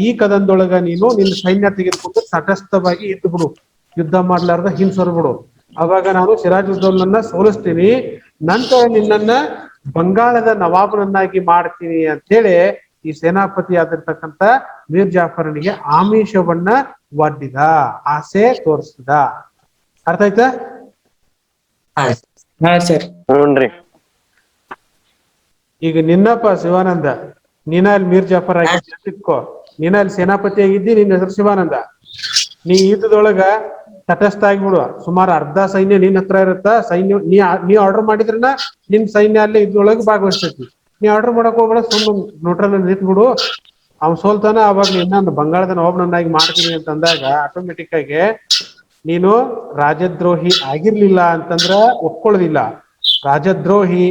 ಈ ಕದನದೊಳಗ ನೀನು ನಿನ್ನ ಸೈನ್ಯ ತೆಗೆದುಕೊಂಡು ತಟಸ್ಥವಾಗಿ ಇದ್ದು ಬಿಡು, ಯುದ್ಧ ಮಾಡ್ಲಾರ್ದ ಹಿಂಸರ್ಬಿಡು. ಅವಾಗ ನಾನು ಸಿರಾಜುದ್ದೌಲ್ನನ್ನ ಸೋಲಿಸ್ತೀನಿ, ನಂತರ ನಿನ್ನನ್ನ ಬಂಗಾಳದ ನವಾಬನನ್ನಾಗಿ ಮಾಡ್ತೀನಿ ಅಂತೇಳಿ ಈ ಸೇನಾಪತಿ ಆಗಿರ್ತಕ್ಕಂಥ ಮೀರ್ ಜಾಫರ್ನಿಗೆ ಆಮಿಷವನ್ನ ಒಡ್ಡಿದ, ಆಸೆ ತೋರಿಸಿದ. ಅರ್ಥ ಆಯ್ತಾ? ಈಗ ನಿನ್ನಪ್ಪ ಶಿವಾನಂದ, ನೀನ ಅಲ್ಲಿ ಮೀರ್ ಜಾಫರ್ ಆಗಿದ್ಕೋ, ನೀನ ಅಲ್ಲಿ ಸೇನಾಪತಿ ಆಗಿದ್ದಿ, ನಿನ್ನ ಹೆಸರು ಶಿವಾನಂದ. ನೀ ಯುದ್ಧದೊಳಗ ತಟಸ್ಥ ಆಗಿಬಿಡುವ. ಸುಮಾರು ಅರ್ಧ ಸೈನ್ಯ ನಿನ್ನ ಹತ್ರ ಇರುತ್ತ. ಸೈನ್ಯ ನೀ ಆರ್ಡರ್ ಮಾಡಿದ್ರನ ನಿನ್ ಸೈನ್ಯ ಅಲ್ಲಿ ಇದ್ರೊಳಗೆ ಭಾಗವಹಿಸ್ತೈತಿ. ನೀ ಆರ್ಡರ್ ಮಾಡಕ್ ಹೋಗ್ಬೇಡ, ಸುಮ್ಮನೆ ನೋಟ್ರಲ್ಲಿ ನಿಂತ್ಬಿಡು. ಅವ್ನ್ ಸೋಲ್ತಾನ, ಅವಾಗ ನಿನ್ನ ಬಂಗಾಳದ ನವಾಬನನ್ನಾಗಿ ಮಾಡ್ತೀನಿ ಅಂತ ಅಂದಾಗ ಆಟೋಮೆಟಿಕ್ ಆಗಿ ನೀನು ರಾಜದ್ರೋಹಿ ಆಗಿರ್ಲಿಲ್ಲ ಅಂತಂದ್ರ ಒಪ್ಕೊಳ್ಳೋದಿಲ್ಲ. ರಾಜದ್ರೋಹಿ,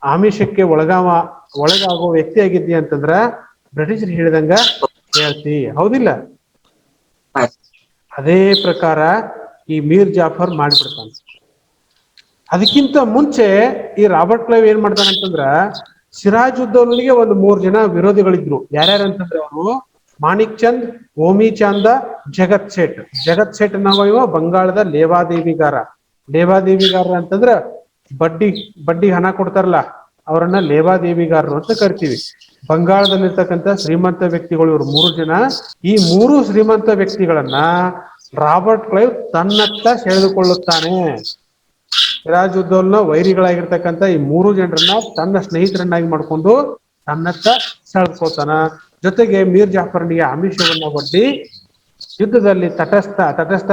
ಆಮಿಷಕ್ಕೆ ಒಳಗಾಗೋ ವ್ಯಕ್ತಿ ಆಗಿದ್ದಿ ಅಂತಂದ್ರ ಬ್ರಿಟಿಷರು ಹೇಳಿದಂಗ ಹೇಳ್ತಿ, ಹೌದಿಲ್ಲ? ಅದೇ ಪ್ರಕಾರ ಈ ಮೀರ್ ಜಾಫರ್ ಮಾಡ್ಬಿಡ್ತಾನ. ಅದಕ್ಕಿಂತ ಮುಂಚೆ ಈ ರಾಬರ್ಟ್ ಕ್ಲೈವ್ ಏನ್ ಮಾಡ್ತಾನ ಅಂತಂದ್ರ, ಸಿರಾಜುದ್ದೌಲ್ನಿಗೆ ಒಂದು 3 ಜನ ವಿರೋಧಿಗಳಿದ್ರು. ಯಾರ್ಯಾರಂತಂದ್ರೆ ಅವರು ಮಾಣಿಕ್ ಚಂದ್, ಓಮಿ ಚಾಂದ, ಜಗತ್ ಸೇಠ್ ನಾವು ಬಂಗಾಳದ ಲೇವಾದೇವಿಗಾರ ಅಂತಂದ್ರ ಬಡ್ಡಿ ಹಣ ಕೊಡ್ತಾರಲ್ಲ, ಅವರನ್ನ ಲೇವಾದೇವಿಗಾರರು ಅಂತ ಕರಿತೀವಿ. ಬಂಗಾಳದಲ್ಲಿರ್ತಕ್ಕಂಥ ಶ್ರೀಮಂತ ವ್ಯಕ್ತಿಗಳು ಇವ್ರು 3 ಜನ. ಈ 3 ಶ್ರೀಮಂತ ವ್ಯಕ್ತಿಗಳನ್ನ ರಾಬರ್ಟ್ ಕ್ಲೈವ್ ತನ್ನತ್ತ ಸೆಳೆದುಕೊಳ್ಳುತ್ತಾನೆ. ಸಿರಾಜುದ್ದೌಲ್ನ ವೈರಿಗಳಾಗಿರ್ತಕ್ಕಂಥ ಈ 3 ಜನರನ್ನ ತನ್ನ ಸ್ನೇಹಿತರನ್ನಾಗಿ ಮಾಡ್ಕೊಂಡು ತನ್ನತ್ತ ಸೆಳೆದುಕೊಳ್ತಾನ. ಜೊತೆಗೆ ಮೀರ್ ಜಾಫರ್ನಿಗೆ ಆಮಿಷವನ್ನ ಒಡ್ಡಿ ಯುದ್ಧದಲ್ಲಿ ತಟಸ್ಥ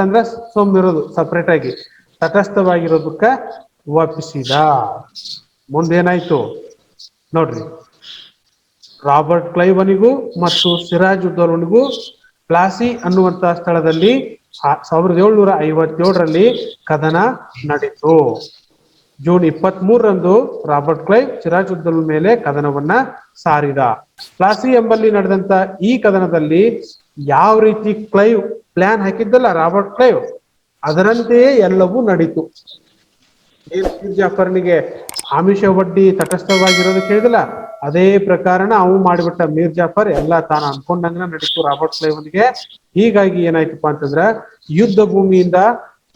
ಅಂದ್ರೆ ಸೊಮ್ಮಿರೋದು, ಸಪರೇಟ್ ಆಗಿ ತಟಸ್ಥವಾಗಿರೋದಕ್ಕ ಒಪ್ಪಿಸಿದ. ಮುಂದೇನಾಯ್ತು ನೋಡ್ರಿ, ರಾಬರ್ಟ್ ಕ್ಲೈವನಿಗೂ ಮತ್ತು ಸಿರಾಜ್ ಉದ್ದೌಲನಿಗೂ ಪ್ಲಾಸಿ ಅನ್ನುವಂತ ಸ್ಥಳದಲ್ಲಿ 1757ರಲ್ಲಿ ಕದನ ನಡೀತು. ಜೂನ್ 23ರಂದು ರಾಬರ್ಟ್ ಕ್ಲೈವ್ ಸಿರಾಜ್ ಉದ್ದೌಲ ಮೇಲೆ ಕದನವನ್ನ ಸಾರಿದ. ಪ್ಲಾಸಿ ಎಂಬಲ್ಲಿ ನಡೆದಂತ ಈ ಕದನದಲ್ಲಿ ಯಾವ ರೀತಿ ಕ್ಲೈವ್ ಪ್ಲಾನ್ ಹಾಕಿದ್ದಲ್ಲ ರಾಬರ್ಟ್ ಕ್ಲೈವ್, ಅದರಂತೆಯೇ ಎಲ್ಲವೂ ನಡೀತು. ಮೀರ್ ಜಾಫರ್ನಿಗೆ ಆಮಿಷ ಒಡ್ಡಿ ತಟಸ್ಥವಾಗಿರೋದಕ್ಕೆ ಹೇಳಿದಲ್ಲ, ಅದೇ ಪ್ರಕಾರನ ಅವು ಮಾಡಿಬಿಟ್ಟ ಮೀರ್ ಜಾಫರ್. ಎಲ್ಲ ತಾನು ಅನ್ಕೊಂಡಂಗ ನಡೀತು ರಾಬರ್ಟ್ ಕ್ಲೈವ್ನಿಗೆ. ಹೀಗಾಗಿ ಏನಾಯ್ತಪ್ಪ ಅಂತಂದ್ರ ಯುದ್ಧ ಭೂಮಿಯಿಂದ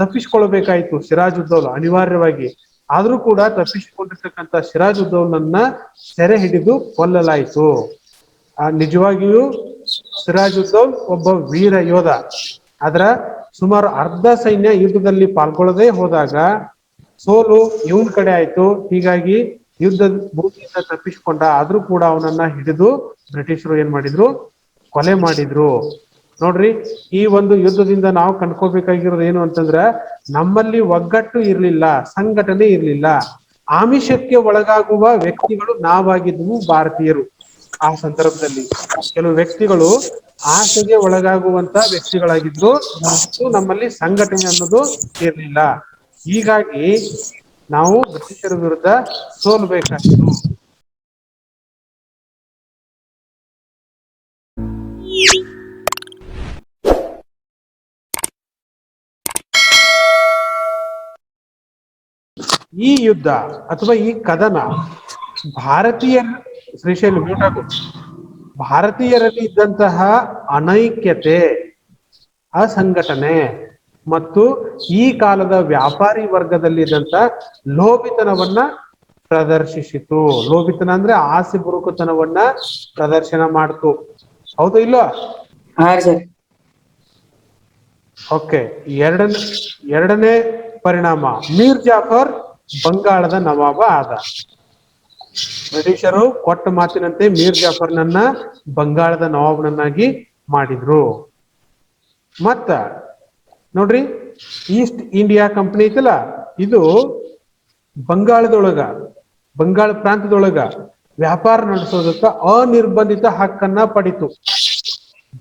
ತಪ್ಪಿಸ್ಕೊಳ್ಬೇಕಾಯ್ತು ಸಿರಾಜ್ ಉದ್ದೌಲ ಅನಿವಾರ್ಯವಾಗಿ. ಆದ್ರೂ ಕೂಡ ತಪ್ಪಿಸಿಕೊಂಡಿರ್ತಕ್ಕಂಥ ಸಿರಾಜ್ ಉದ್ದೌಲನನ್ನ ಸೆರೆ ಹಿಡಿದು ಕೊಲ್ಲಲಾಯಿತು. ನಿಜವಾಗಿಯೂ ಸಿರಾಜ್ ಉದ್ದೌಲ್ ಒಬ್ಬ ವೀರ ಯೋಧ. ಆದ್ರ ಸುಮಾರು ಅರ್ಧ ಸೈನ್ಯ ಯುದ್ಧದಲ್ಲಿ ಪಾಲ್ಗೊಳ್ಳದೆ ಹೋದಾಗ ಸೋಲು ಇವನ್ ಕಡೆ ಆಯ್ತು. ಹೀಗಾಗಿ ಯುದ್ಧ ಭೂಮಿಯಿಂದ ತಪ್ಪಿಸಿಕೊಂಡ. ಆದ್ರೂ ಕೂಡ ಅವನನ್ನ ಹಿಡಿದು ಬ್ರಿಟಿಷರು ಏನ್ ಮಾಡಿದ್ರು, ಕೊಲೆ ಮಾಡಿದ್ರು. ನೋಡ್ರಿ, ಈ ಒಂದು ಯುದ್ಧದಿಂದ ನಾವು ಕಂಡ್ಕೋಬೇಕಾಗಿರೋದು ಏನು ಅಂತಂದ್ರ, ನಮ್ಮಲ್ಲಿ ಒಗ್ಗಟ್ಟು ಇರ್ಲಿಲ್ಲ, ಸಂಘಟನೆ ಇರ್ಲಿಲ್ಲ. ಆಮಿಷಕ್ಕೆ ಒಳಗಾಗುವ ವ್ಯಕ್ತಿಗಳು ನಾವಾಗಿದ್ವು ಭಾರತೀಯರು. ಆ ಸಂದರ್ಭದಲ್ಲಿ ಕೆಲವು ವ್ಯಕ್ತಿಗಳು ಆಸೆಗೆ ಒಳಗಾಗುವಂತ ವ್ಯಕ್ತಿಗಳಾಗಿದ್ರು. ನಮ್ಮಲ್ಲಿ ಸಂಘಟನೆ ಅನ್ನೋದು ಇರ್ಲಿಲ್ಲ. ಹೀಗಾಗಿ ನಾವು ಬ್ರಿಟಿಷರ ವಿರುದ್ಧ ಸೋಲ್ಬೇಕಾಗಿತ್ತು. ಈ ಯುದ್ಧ ಅಥವಾ ಈ ಕದನ ಭಾರತೀಯರ ಶ್ರೀಶೈಲ ಭಾರತೀಯರಲ್ಲಿ ಇದ್ದಂತಹ ಅನೈಕ್ಯತೆ, ಅಸಂಘಟನೆ ಮತ್ತು ಈ ಕಾಲದ ವ್ಯಾಪಾರಿ ವರ್ಗದಲ್ಲಿದ್ದಂತ ಲೋಭಿತನವನ್ನ ಪ್ರದರ್ಶಿಸಿತು. ಲೋಭಿತನ ಅಂದ್ರೆ ಆಸೆ ಬುರುಕುತನವನ್ನ ಪ್ರದರ್ಶನ ಮಾಡ್ತು. ಹೌದು ಇಲ್ವಾ? ಹಾ ಸರ್. ಓಕೆ. ಎರಡನೇ ಪರಿಣಾಮ, ಮೀರ್ ಜಾಫರ್ ಬಂಗಾಳದ ನವಾಬ ಆದ. ಬ್ರಿಟಿಷರು ಕೊಟ್ಟ ಮಾತಿನಂತೆ ಮೀರ್ ಜಾಫರ್ನನ್ನ ಬಂಗಾಳದ ನವಾಬನನ್ನಾಗಿ ಮಾಡಿದ್ರು. ಮತ್ತ ನೋಡ್ರಿ, ಈಸ್ಟ್ ಇಂಡಿಯಾ ಕಂಪನಿ ಐತಲ್ಲ, ಇದು ಬಂಗಾಳ ಪ್ರಾಂತದೊಳಗ ವ್ಯಾಪಾರ ನಡೆಸೋದಕ್ಕ ಅನಿರ್ಬಂಧಿತ ಹಕ್ಕನ್ನ ಪಡಿತು.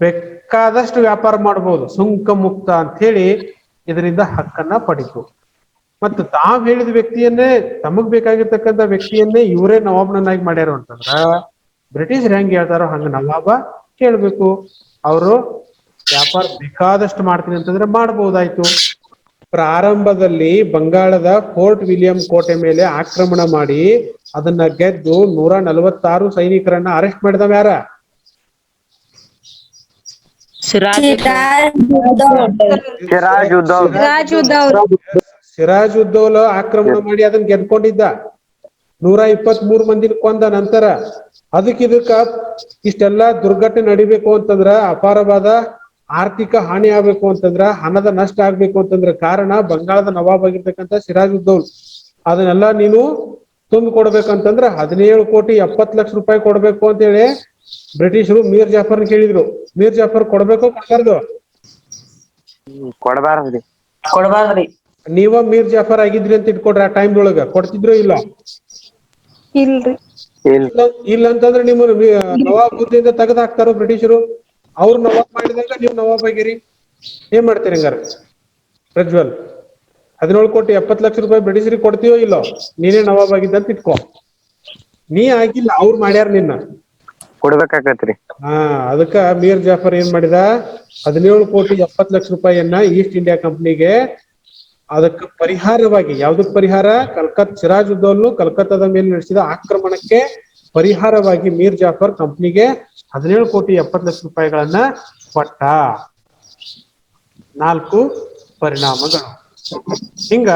ಬೇಕಾದಷ್ಟು ವ್ಯಾಪಾರ ಮಾಡಬಹುದು, ಸುಂಕ ಮುಕ್ತ ಅಂತ ಹೇಳಿ ಇದರಿಂದ ಹಕ್ಕನ್ನ ಪಡಿತು. ಮತ್ತು ತಾವ್ ಹೇಳಿದ ವ್ಯಕ್ತಿಯನ್ನೇ, ತಮಗ್ ಬೇಕಾಗಿರ್ತಕ್ಕಂಥ ವ್ಯಕ್ತಿಯನ್ನೇ ಇವರೇ ನವಾಬ್ನನ್ನಾಗಿ ಮಾಡ್ಯಾರ ಅಂತಂದ್ರ ಬ್ರಿಟಿಷ್ ಹೆಂಗ್ ಹೇಳ್ತಾರೋ ಹಂಗ ನವಾಬ ಕೇಳ್ಬೇಕು. ಅವರು ವ್ಯಾಪಾರ ಬೇಕಾದಷ್ಟು ಮಾಡ್ತೀನಿ ಅಂತಂದ್ರೆ ಮಾಡಬಹುದಾಯ್ತು. ಪ್ರಾರಂಭದಲ್ಲಿ ಬಂಗಾಳದ ಫೋರ್ಟ್ ವಿಲಿಯಂ ಕೋಟೆ ಮೇಲೆ ಆಕ್ರಮಣ ಮಾಡಿ ಅದನ್ನ ಗೆದ್ದು 146 ಸೈನಿಕರನ್ನ ಅರೆಸ್ಟ್ ಮಾಡಿದವ ಯಾರ? ಸಿರಾಜ್ ಉದ್ದೌಲ ಆಕ್ರಮಣ ಮಾಡಿ ಅದನ್ನ ಗೆದ್ಕೊಂಡಿದ್ದ. 123 ಮಂದಿನ ಕೊಂದ ನಂತರ ಇದಕ್ಕ ಇಷ್ಟೆಲ್ಲಾ ದುರ್ಘಟನೆ ನಡಿಬೇಕು ಅಂತಂದ್ರ, ಅಪಾರವಾದ ಆರ್ಥಿಕ ಹಾನಿ ಆಗ್ಬೇಕು ಅಂತಂದ್ರ, ಹಣದ ನಷ್ಟ ಆಗ್ಬೇಕು ಅಂತಂದ್ರ ಕಾರಣ ಬಂಗಾಳದ ನವಾಬ್ ಆಗಿರ್ತಕ್ಕಂಥ ಸಿರಾಜ್ ಉದ್ದೌಲ್. ಅದನ್ನೆಲ್ಲ ನೀನು ತುಂಬ ಕೊಡ್ಬೇಕಂತಂದ್ರ 17,70,00,000 ಕೊಡ್ಬೇಕು ಅಂತ ಹೇಳಿ ಬ್ರಿಟಿಷರು ಮೀರ್ ಜಾಫರ್ ಕೇಳಿದ್ರು. ಮೀರ್ ಜಾಫರ್ ಕೊಡ್ಬೇಕು ಕೊಡ್ಬಾರ್ದು? ಕೊಡಬಾರ್ದ್ರಿ. ನೀವ ಮೀರ್ ಜಾಫರ್ ಆಗಿದ್ರಿ ಅಂತ ಇಟ್ಕೊಡ್ರಿ, ಆ ಟೈಮ್ದೊಳಗ ಕೊಡ್ತಿದ್ರು ಇಲ್ಲ? ಇಲ್ರಿ. ಇಲ್ಲ ಅಂತಂದ್ರೆ ನಿಮ್ಮ ನವಾಬ್ ಹುದ್ದೆಯಿಂದ ತೆಗೆದು ಹಾಕ್ತಾರೋ ಬ್ರಿಟಿಷರು. ಅವ್ರು ನವಾಬ್ ಮಾಡಿದಾಗ ನೀವು ನವಾಬ್ ಆಗಿರಿ. ಏನ್ ಮಾಡ್ತೀರಿ ಹಂಗಾರ? ಪ್ರಜ್ವಲ್, 17,70,00,000 ಬ್ರಿಟಿಷರಿಗೆ ಕೊಡ್ತೀವೋ ಇಲ್ಲೋ? ನೀನೇ ನವಾಬ್ ಆಗಿದ್ದಂತ ಇಟ್ಕೋ. ನೀ ಆಗಿಲ್ಲ, ಅವ್ರು ಮಾಡ್ಯಾರ ನಿನ್ನ, ಕೊಡ್ಬೇಕಾಗತ್ರಿ. ಅದಕ್ಕ ಮೀರ್ ಜಾಫರ್ ಏನ್ ಮಾಡಿದ, 17,70,00,000 ಈಸ್ಟ್ ಇಂಡಿಯಾ ಕಂಪನಿಗೆ ಅದಕ್ಕೆ ಪರಿಹಾರವಾಗಿ, ಯಾವ್ದಕ್ ಪರಿಹಾರ? ಸಿರಾಜ್ ಉದ್ದೌಲ್ನು ಕಲ್ಕತ್ತಾದ ಮೇಲೆ ನಡೆಸಿದ ಆಕ್ರಮಣಕ್ಕೆ ಪರಿಹಾರವಾಗಿ ಮೀರ್ ಜಾಫರ್ ಕಂಪನಿಗೆ 17,70,00,000 ಕೊಟ್ಟ. 4 ಪರಿಣಾಮಗಳು. ಹಿಂಗ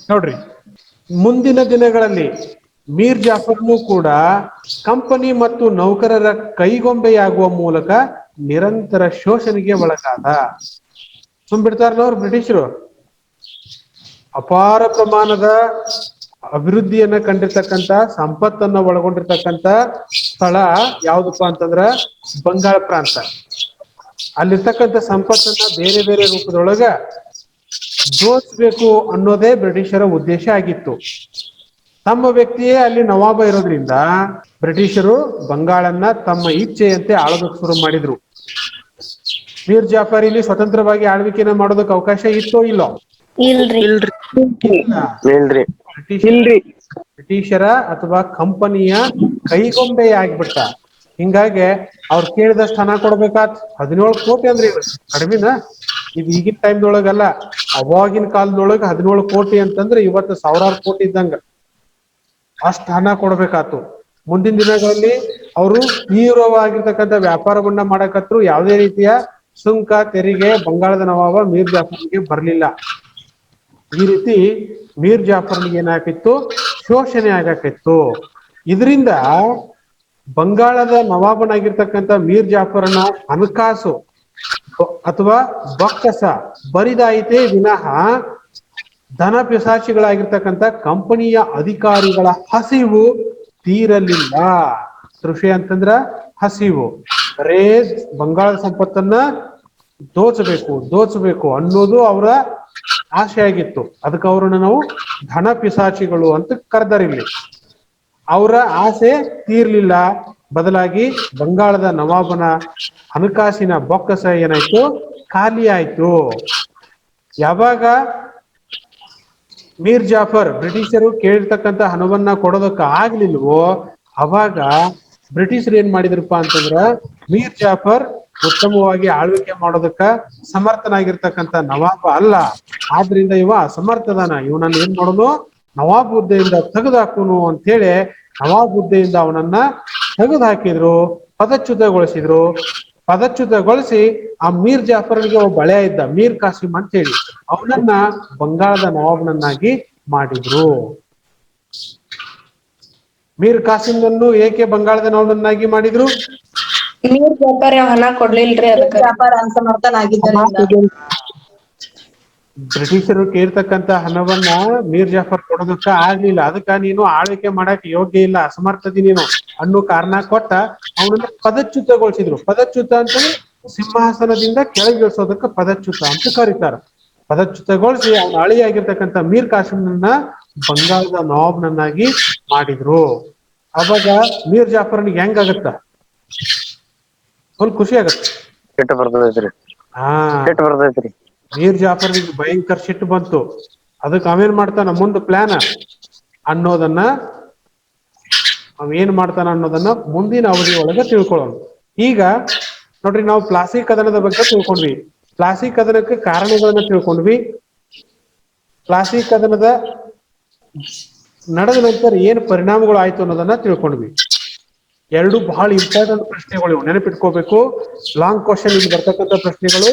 ನೋಡ್ರಿ, ಮುಂದಿನ ದಿನಗಳಲ್ಲಿ ಮೀರ್ ಜಾಫರ್ನು ಕೂಡ ಕಂಪನಿ ಮತ್ತು ನೌಕರರ ಕೈಗೊಂಬೆಯಾಗುವ ಮೂಲಕ ನಿರಂತರ ಶೋಷಣೆಗೆ ಒಳಗಾದ. ಸುಮ್ಬಿಡ್ತಾರನವ್ರು ಬ್ರಿಟಿಷರು. ಅಪಾರ ಪ್ರಮಾಣದ ಅಭಿವೃದ್ಧಿಯನ್ನ ಕಂಡಿರ್ತಕ್ಕಂಥ, ಸಂಪತ್ತನ್ನ ಒಳಗೊಂಡಿರ್ತಕ್ಕಂಥ ಸ್ಥಳ ಯಾವ್ದಪ್ಪ ಅಂತಂದ್ರ ಬಂಗಾಳ ಪ್ರಾಂತ. ಅಲ್ಲಿರ್ತಕ್ಕಂಥ ಸಂಪತ್ತನ್ನ ಬೇರೆ ಬೇರೆ ರೂಪದೊಳಗ ದೋಚಬೇಕು ಅನ್ನೋದೇ ಬ್ರಿಟಿಷರ ಉದ್ದೇಶ ಆಗಿತ್ತು. ತಮ್ಮ ವ್ಯಕ್ತಿಯೇ ಅಲ್ಲಿ ನವಾಬ ಇರೋದ್ರಿಂದ ಬ್ರಿಟಿಷರು ಬಂಗಾಳನ್ನ ತಮ್ಮ ಇಚ್ಛೆಯಂತೆ ಆಳೋದಕ್ಕೆ ಶುರು ಮಾಡಿದ್ರು. ಮೀರ್ ಜಾಫರ್ ಇಲ್ಲಿ ಸ್ವತಂತ್ರವಾಗಿ ಆಳ್ವಿಕೆನ ಮಾಡೋದಕ್ಕೆ ಅವಕಾಶ ಇತ್ತೋ ಇಲ್ಲೋ? ಇಲ್ಲ. ಬ್ರಿಟಿಷರ ಅಥವಾ ಕಂಪನಿಯ ಕೈಗೊಂಬೆ ಆಗ್ಬಿಟ್ಟ. ಹಿಂಗಾಗಿ ಅವ್ರು ಕೇಳಿದಷ್ಟು ಹಣ ಕೊಡ್ಬೇಕಾತ್. 17 ಕೋಟಿ ಅಂದ್ರೆ ಕಡಿಮೆನಾ? ಇದು ಈಗಿನ ಟೈಮ್ದೊಳಗಲ್ಲ, ಅವಾಗಿನ ಕಾಲದೊಳಗ 17 ಕೋಟಿ ಅಂತಂದ್ರೆ ಇವತ್ತು ಸಾವಿರಾರು ಕೋಟಿ ಇದ್ದಂಗ. ಅಷ್ಟು ಹಣ ಕೊಡ್ಬೇಕಾತು. ಮುಂದಿನ ದಿನಗಳಲ್ಲಿ ಅವರು ತೀವ್ರವಾಗಿರ್ತಕ್ಕಂಥ ವ್ಯಾಪಾರವನ್ನ ಮಾಡಕತ್ರು. ಯಾವುದೇ ರೀತಿಯ ಸುಂಕ ತೆರಿಗೆ ಬಂಗಾಳದ ನವಾಬ ಮೀರ್ ಜಾಫರ್ಗೆ ಬರ್ಲಿಲ್ಲ. ಈ ರೀತಿ ಮೀರ್ ಜಾಫರ್ನಿಗೆ ಏನಾಗಿತ್ತು? ಶೋಷಣೆ ಆಗಾಕಿತ್ತು. ಇದರಿಂದ ಬಂಗಾಳದ ನವಾಬನಾಗಿರ್ತಕ್ಕಂಥ ಮೀರ್ ಜಾಫರ್ನ ಹಣಕಾಸು ಅಥವಾ ಬೊಕ್ಕಸ ಬರಿದಾಯಿತೇ ವಿನಃ ಧನ ಪಿಸಾಚಿಗಳಾಗಿರ್ತಕ್ಕಂಥ ಕಂಪನಿಯ ಅಧಿಕಾರಿಗಳ ಹಸಿವು ತೀರಲಿಲ್ಲ. ಕೃಷಿ ಅಂತಂದ್ರ ಹಸಿವು, ಬರೇ ಬಂಗಾಳದ ಸಂಪತ್ತನ್ನ ದೋಚಬೇಕು ಅನ್ನೋದು ಅವರ ಆಸೆ ಆಗಿತ್ತು. ಅದಕ್ಕೆ ಅವ್ರನ್ನ ನಾವು ಧನ ಪಿಸಾಚಿಗಳು ಅಂತ ಕರೆದರಿಲ್ಲಿ. ಅವರ ಆಸೆ ತೀರ್ಲಿಲ್ಲ. ಬದಲಾಗಿ ಬಂಗಾಳದ ನವಾಬನ ಹಣಕಾಸಿನ ಬೊಕ್ಕಸ ಏನಾಯ್ತು? ಖಾಲಿ ಆಯ್ತು. ಯಾವಾಗ ಮೀರ್ ಜಾಫರ್ ಬ್ರಿಟಿಷರು ಕೇಳಿರ್ತಕ್ಕಂಥ ಹಣವನ್ನ ಕೊಡೋದಕ್ಕೆ ಆಗ್ಲಿಲ್ವೋ ಅವಾಗ ಬ್ರಿಟಿಷರು ಏನ್ ಮಾಡಿದ್ರಪ್ಪ ಅಂತಂದ್ರ, ಮೀರ್ ಜಾಫರ್ ಉತ್ತಮವಾಗಿ ಆಳ್ವಿಕೆ ಮಾಡೋದಕ್ಕ ಸಮರ್ಥನಾಗಿರ್ತಕ್ಕಂಥ ನವಾಬ ಅಲ್ಲ, ಆದ್ರಿಂದ ಇವ ಅಸಮರ್ಥದಾನ, ಇವನನ್ನ ಏನ್ ಮಾಡೋದು? ನವಾಬ್ ಹುದ್ದೆಯಿಂದ ತೆಗೆದುಹಾಕುನು ಅಂತ ಹೇಳಿ ನವಾಬ್ ಹುದ್ದೆಯಿಂದ ಅವನನ್ನ ತೆಗೆದು ಹಾಕಿದ್ರು, ಪದಚ್ಯುತಗೊಳಿಸಿ ಆ ಮೀರ್ ಜಾಫರ್ಗೆ ಒಬ್ಬ ಬಳೆಯ ಇದ್ದ ಮೀರ್ ಕಾಸಿಂ ಅಂತ ಹೇಳಿ ಅವನನ್ನ ಬಂಗಾಳದ ನವಾಬ್ನನ್ನಾಗಿ ಮಾಡಿದ್ರು. ಮೀರ್ ಕಾಸಿಂನನ್ನು ಏಕೆ ಬಂಗಾಳದ ನವಾಬನನ್ನಾಗಿ ಮಾಡಿದ್ರು? ಮೀರ್ ಜಾಫರ್ ಹಣ ಕೊಡ್ಲಿಲ್ರಿ, ಅದಕ್ಕ ವ್ಯಾಪಾರ ಅಸಮರ್ಥನಾಗಿದ್ದರಿಂದ ಬ್ರಿಟಿಷರು ಕೇಳ್ತಕ್ಕಂತ ಹಣವನ್ನ ಮೀರ್ ಜಾಫರ್ ಕೊಡೋದಕ್ಕ ಆಗ್ಲಿಲ್ಲ. ಅದಕ್ಕ ನೀನು ಆಳ್ವಿಕೆ ಮಾಡಕ್ ಯೋಗ್ಯ ಇಲ್ಲ, ಅಸಮರ್ಥದಿ ನೀನು ಅನ್ನೋ ಕಾರಣ ಕೊಟ್ಟ ಅವನನ್ನ ಪದಚ್ಯುತಗೊಳಿಸಿದ್ರು. ಪದಚ್ಯುತ ಅಂತಂದ್ರೆ ಸಿಂಹಾಸನದಿಂದ ಕೆಳಗಿಳಿಸೋದಕ್ಕ ಪದಚ್ಯುತ ಅಂತ ಕರೀತಾರ. ಪದಚ್ಯುತಗೊಳಿಸಿ ಅವನ ಅಳಿಯಾಗಿರ್ತಕ್ಕಂಥ ಮೀರ್ ಕಾಸಿಂನನ್ನ ಬಂಗಾಳದ ನವಾಬ್ನನ್ನಾಗಿ ಮಾಡಿದ್ರು. ಅವಾಗ ಮೀರ್ ಜಾಫರ್ನಿಗೆ ಹೆಂಗಾಗತ್ತ? ಫುಲ್ ಖುಷಿ ಆಗತ್ತ. ಮೀರ್ ಜಾಫರ್ನಿಗೆ ಭಯಂಕರ ಸಿಟ್ಟು ಬಂತು. ಅದಕ್ಕೆ ಅವೇನ್ ಮಾಡ್ತಾನ? ಮುಂದೆ ಪ್ಲಾನ್ ಅನ್ನೋದನ್ನ ಅವೇನ್ ಮಾಡ್ತಾನ ಅನ್ನೋದನ್ನ ಮುಂದಿನ ಅವಧಿ ಒಳಗೆ ತಿಳ್ಕೊಳ್ಳೋಣ. ಈಗ ನೋಡ್ರಿ, ನಾವು ಪ್ಲಾಸಿ ಕದನದ ಬಗ್ಗೆ ತಿಳ್ಕೊಂಡ್ವಿ. ಪ್ಲಾಸಿ ಕದನಕ್ಕೆ ಕಾರಣಗಳನ್ನ ತಿಳ್ಕೊಂಡ್ವಿ. ಪ್ಲಾಸಿ ಕದನದ ನಡೆದ ನಂತರ ಏನ್ ಪರಿಣಾಮಗಳು ಆಯ್ತು ಅನ್ನೋದನ್ನ ತಿಳ್ಕೊಂಡ್ವಿ. ಎರಡು ಬಹಳ ಇಂಪಾರ್ಟೆಂಟ್ ಪ್ರಶ್ನೆಗಳು, ನೆನಪಿಟ್ಕೋಬೇಕು. ಲಾಂಗ್ ಕ್ವಶನ್ ಇಲ್ಲಿ ಬರ್ತಕ್ಕಂಥ ಪ್ರಶ್ನೆಗಳು.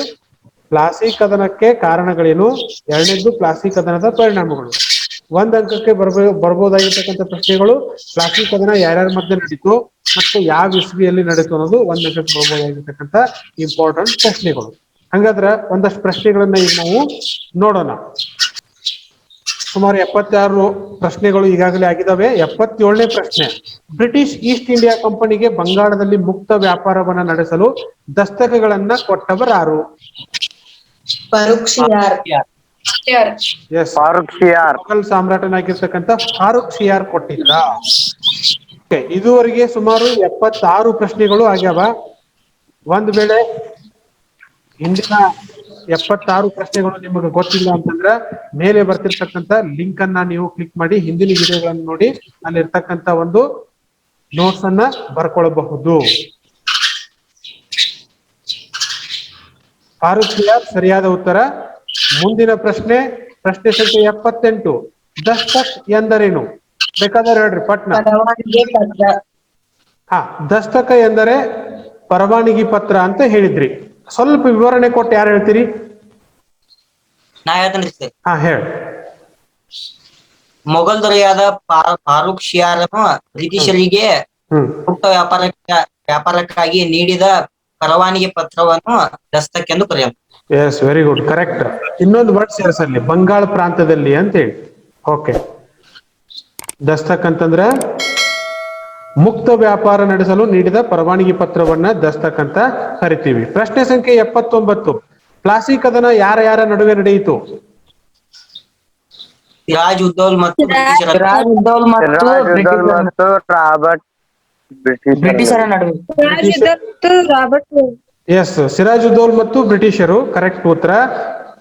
ಪ್ಲಾಸಿ ಕದನಕ್ಕೆ ಕಾರಣಗಳೇನು, ಎರಡನೇದ್ದು ಪ್ಲಾಸಿ ಕದನದ ಪರಿಣಾಮಗಳು. ಒಂದ್ ಅಂಕಕ್ಕೆ ಬರ್ಬೋದಾಗಿರ್ತಕ್ಕಂಥ ಪ್ರಶ್ನೆಗಳು, ಪ್ಲಾಸಿ ಕದನ ಯಾರ್ಯಾರ ಮಧ್ಯೆ ನಡೀತು ಮತ್ತು ಯಾವ ಇಸ್ವಿಯಲ್ಲಿ ನಡೀತು ಅನ್ನೋದು ಒಂದ್ ಅಂಕಕ್ಕೆ ಬರ್ಬೋದಾಗಿರ್ತಕ್ಕಂಥ ಇಂಪಾರ್ಟೆಂಟ್ ಪ್ರಶ್ನೆಗಳು. ಹಂಗಾದ್ರ ಒಂದಷ್ಟು ಪ್ರಶ್ನೆಗಳನ್ನ ಈಗ ನಾವು ನೋಡೋಣ. ಸುಮಾರು 76 ಪ್ರಶ್ನೆಗಳು ಈಗಾಗಲೇ ಆಗಿದ್ದಾವೆ. 77ನೇ ಪ್ರಶ್ನೆ, ಬ್ರಿಟಿಷ್ ಈಸ್ಟ್ ಇಂಡಿಯಾ ಕಂಪನಿಗೆ ಬಂಗಾಳದಲ್ಲಿ ಮುಕ್ತ ವ್ಯಾಪಾರವನ್ನ ನಡೆಸಲು ದಸ್ತಕಗಳನ್ನ ಕೊಟ್ಟವರಾರು? ಮೊಘಲ್ ಸಾಮ್ರಾಟನಾಗಿರ್ತಕ್ಕಂಥ ಫಾರೂಕ್ ಶಿಯಾರ್ ಕೊಟ್ಟಿದ್ದ. ಇದುವರೆಗೆ ಸುಮಾರು 76 ಪ್ರಶ್ನೆಗಳು ಆಗ್ಯಾವ. ಒಂದ್ ವೇಳೆ ಹಿಂದಿನ 76 ಪ್ರಶ್ನೆಗಳು ನಿಮಗೆ ಗೊತ್ತಿಲ್ಲ ಅಂತಂದ್ರ ಮೇಲೆ ಬರ್ತಿರ್ತಕ್ಕಂಥ ಲಿಂಕ್ ಅನ್ನ ನೀವು ಕ್ಲಿಕ್ ಮಾಡಿ ಹಿಂದಿನ ವಿಡಿಯೋಗಳನ್ನು ನೋಡಿ ಅಲ್ಲಿರ್ತಕ್ಕಂಥ ಒಂದು ನೋಟ್ಸ್ ಅನ್ನ ಬರ್ಕೊಳ್ಬಹುದು. ಫಾರೂಕ್ ಶಿಯಾರ್ ಸರಿಯಾದ ಉತ್ತರ. ಮುಂದಿನ ಪ್ರಶ್ನೆ ಸಂಖ್ಯೆ 78, ದಸ್ತಕ್ ಎಂದರೇನು? ಬೇಕಾದ್ರೆ ಹೇಳ್ರಿ ಪಟ್ನ. ದಸ್ತಕ ಎಂದರೆ ಪರವಾನಗಿ ಪತ್ರ ಅಂತ ಹೇಳಿದ್ರಿ. ಸ್ವಲ್ಪ ವಿವರಣೆ ಕೊಟ್ಟು ಯಾರು ಹೇಳ್ತೀರಿ? ನಾ ಹೇಳ್ತೇನೆ ಸರ್. ಹೇಳಿ. ಮೊಘಲ್ ದೊರೆಯಾದ ಫಾರೂಕ್ ಶಿಯಾರನು ಬ್ರಿಟಿಷರಿಗೆ ಮುಕ್ತ ವ್ಯಾಪಾರಕ್ಕಾಗಿ ನೀಡಿದ ಪರವಾನಗಿ ಪತ್ರವನ್ನು ದಸ್ತಕ್ ಎಂದು ಕರೆಯುತ್ತಾರೆ. Yes, very good, correct. ಇನ್ನೊಂದು ವರ್ಡ್ ಸೇರಿಸಲ್ಲಿ, ಬಂಗಾಳ ಪ್ರಾಂತದಲ್ಲಿ ಅಂತ ಹೇಳಿ. ಓಕೆ, ದಸ್ತಕ್ ಅಂತಂದ್ರೆ ಮುಕ್ತ ವ್ಯಾಪಾರ ನಡೆಸಲು ನೀಡಿದ ಪರವಾನಗಿ ಪತ್ರವನ್ನ ದಸ್ತಕ್ ಅಂತ ಕರಿತೀವಿ. ಪ್ರಶ್ನೆ ಸಂಖ್ಯೆ 79, ಪ್ಲಾಸಿ ಕದನ ಯಾರ ನಡುವೆ ನಡೆಯಿತು? ಸಿರಾಜ್ ಉದ್ದೌಲ್ ಮತ್ತು ಬ್ರಿಟಿಷರ ಸಿರಾಜ್ ಉದ್ದೌಲ್ ಮತ್ತು ಸಿರಾಜ್ ಉದ್ದೌಲ್ ಬ್ರಿಟಿಷರ ಮತ್ತು ರಾಬರ್ಟ್ ಬ್ರಿಟಿಷರ ನಡುವೆ ಮತ್ತು ರಾಬರ್ಟ್ ಎಸ್, ಸಿರಾಜ್ ಉದ್ದೌಲ್ ಮತ್ತು ಬ್ರಿಟಿಷರು ಕರೆಕ್ಟ್ ಉತ್ತರ.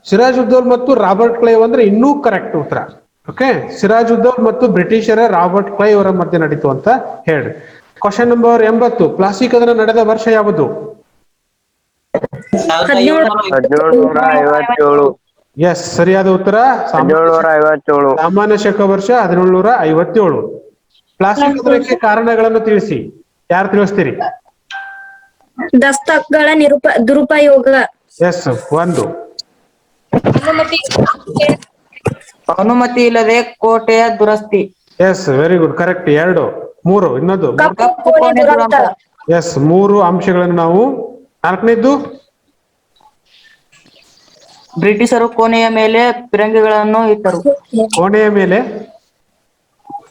ಸಿರಾಜ್ ಉದ್ದೌಲ್ ಮತ್ತು ರಾಬರ್ಟ್ ಕ್ಲೈವ್ ಅಂದ್ರೆ ಇನ್ನೂ ಕರೆಕ್ಟ್ ಉತ್ತರ. ಓಕೆ, ಸಿರಾಜ್ ಉದ್ದೌಲ್ ಮತ್ತು ಬ್ರಿಟಿಷರ ರಾಬರ್ಟ್ ಕ್ಲೈವ್ ಅವರ ಮಧ್ಯೆ ನಡೀತು ಅಂತ ಹೇಳ್ರಿ. ಕ್ವಶನ್ ನಂಬರ್ 80, ಪ್ಲಾಸಿ ಕದನ ನಡೆದ ವರ್ಷ ಯಾವುದು? 1757. ಎಸ್, ಸರಿಯಾದ ಉತ್ತರ 1757. ಸಾಮಾನ್ಯ ಶಕ ವರ್ಷ 1757. ಪ್ಲಾಸಿ ಕದನಕ್ಕೆ ಕಾರಣಗಳನ್ನು ತಿಳಿಸಿ. ಯಾರು ತಿಳಿಸ್ತೀರಿ? ದಸ್ತಕಗಳ ದುರುಪಯೋಗ. ಎಸ್, 1. ಅನುಮತಿ ಅನುಮತಿ ಇಲ್ಲದೆ ಕೋಟೆಯ ದುರಸ್ತಿ. S, very good, correct. 2. 3 ಇನ್ನೊಂದು. ಕಪ್ಪು ಕೋಣೆ ದುರಂತ. ಎಸ್, 3 ಅಂಶಗಳನ್ನು ನಾವು. 4ನೇದ್ದು ಬ್ರಿಟಿಷರು ಕೋಣೆಯ ಮೇಲೆ ಫಿರಂಗಿಗಳನ್ನು ಇಟ್ಟರು. ಕೋಣೆಯ ಮೇಲೆ.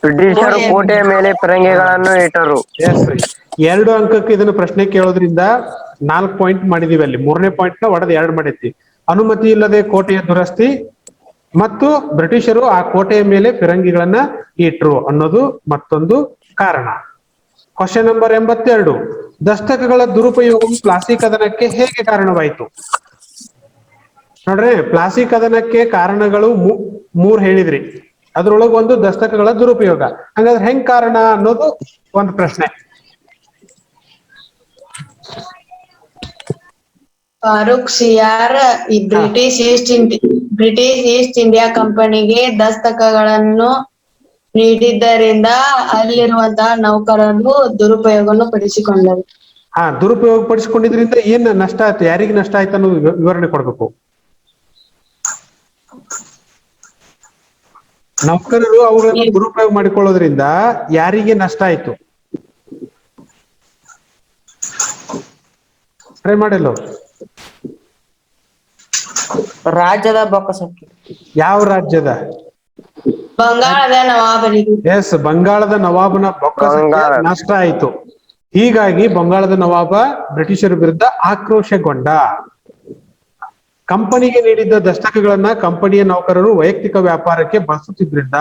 ಬ್ರಿಟಿಷರು ಕೋಟೆಯ ಮೇಲೆ ಫಿರಂಗಿಗಳನ್ನು ಇಟ್ಟರು. ಎಸ್, 2 ಅಂಕಕ್ಕೆ ಇದನ್ನು ಪ್ರಶ್ನೆ ಕೇಳೋದ್ರಿಂದ 4 ಪಾಯಿಂಟ್ ಮಾಡಿದೀವಿ. ಅಲ್ಲಿ 3ನೇ ಪಾಯಿಂಟ್ ನ ಒಡೆದು 2 ಮಾಡೈತಿ. ಅನುಮತಿ ಇಲ್ಲದೆ ಕೋಟೆಯ ದುರಸ್ತಿ ಮತ್ತು ಬ್ರಿಟಿಷರು ಆ ಕೋಟೆಯ ಮೇಲೆ ಫಿರಂಗಿಗಳನ್ನ ಇಟ್ರು ಅನ್ನೋದು ಮತ್ತೊಂದು ಕಾರಣ. ಕ್ವಶನ್ ನಂಬರ್ 82, ದಸ್ತಕಗಳ ದುರುಪಯೋಗವು ಪ್ಲಾಸಿ ಕದನಕ್ಕೆ ಹೇಗೆ ಕಾರಣವಾಯಿತು? ನೋಡ್ರಿ, ಪ್ಲಾಸಿ ಕದನಕ್ಕೆ ಕಾರಣಗಳು 3 ಹೇಳಿದ್ರಿ. ಅದ್ರೊಳಗೆ ಒಂದು ದಸ್ತಕಗಳ ದುರುಪಯೋಗ. ಹಂಗಾದ್ರೆ ಹೆಂಗ್ ಕಾರಣ ಅನ್ನೋದು ಒಂದು ಪ್ರಶ್ನೆ. ಫಾರೂಕ್ ಸಿಯಾರ್ ಈ ಬ್ರಿಟಿಷ್ ಈಸ್ಟ್ ಇಂಡಿಯಾ ಕಂಪನಿಗೆ ದಸ್ತಕಗಳನ್ನು ನೀಡಿದ್ದರಿಂದ ಅಲ್ಲಿರುವಂತಹ ನೌಕರರು ದುರುಪಯೋಗವನ್ನು ಪಡಿಸಿಕೊಂಡರು. ದುರುಪಯೋಗ ಪಡಿಸಿಕೊಂಡಿದ್ರಿಂದ ಏನ್ ನಷ್ಟ ಆಯ್ತು, ಯಾರಿಗೆ ನಷ್ಟ ಆಯ್ತು ಅನ್ನೋದು ವಿವರಣೆ ಕೊಡ್ಬೇಕು. ನೌಕರರು ಅವುಗಳನ್ನು ದುರುಪಯೋಗ ಮಾಡಿಕೊಳ್ಳೋದ್ರಿಂದ ಯಾರಿಗೆ ನಷ್ಟ ಆಯ್ತು? ಟ್ರೈ ಮಾಡಿಲ್ಲ. ರಾಜ್ಯದ ಬೊಕ್ಕಸಕ್ಕೆ. ಯಾವ ರಾಜ್ಯದ? ಬಂಗಾಳದ ನವಾಬರಿಗೆ. ಎಸ್, ಬಂಗಾಳದ ನವಾಬನ ಬೊಕ್ಕಸಕ್ಕೆ ನಷ್ಟ ಆಯ್ತು. ಹೀಗಾಗಿ ಬಂಗಾಳದ ನವಾಬ ಬ್ರಿಟಿಷರ ವಿರುದ್ಧ ಆಕ್ರೋಶಗೊಂಡ. ಕಂಪನಿಗೆ ನೀಡಿದ್ದ ದಸ್ತಕಗಳನ್ನ ಕಂಪನಿಯ ನೌಕರರು ವೈಯಕ್ತಿಕ ವ್ಯಾಪಾರಕ್ಕೆ ಬಳಸುತ್ತಿದ್ರಿಂದ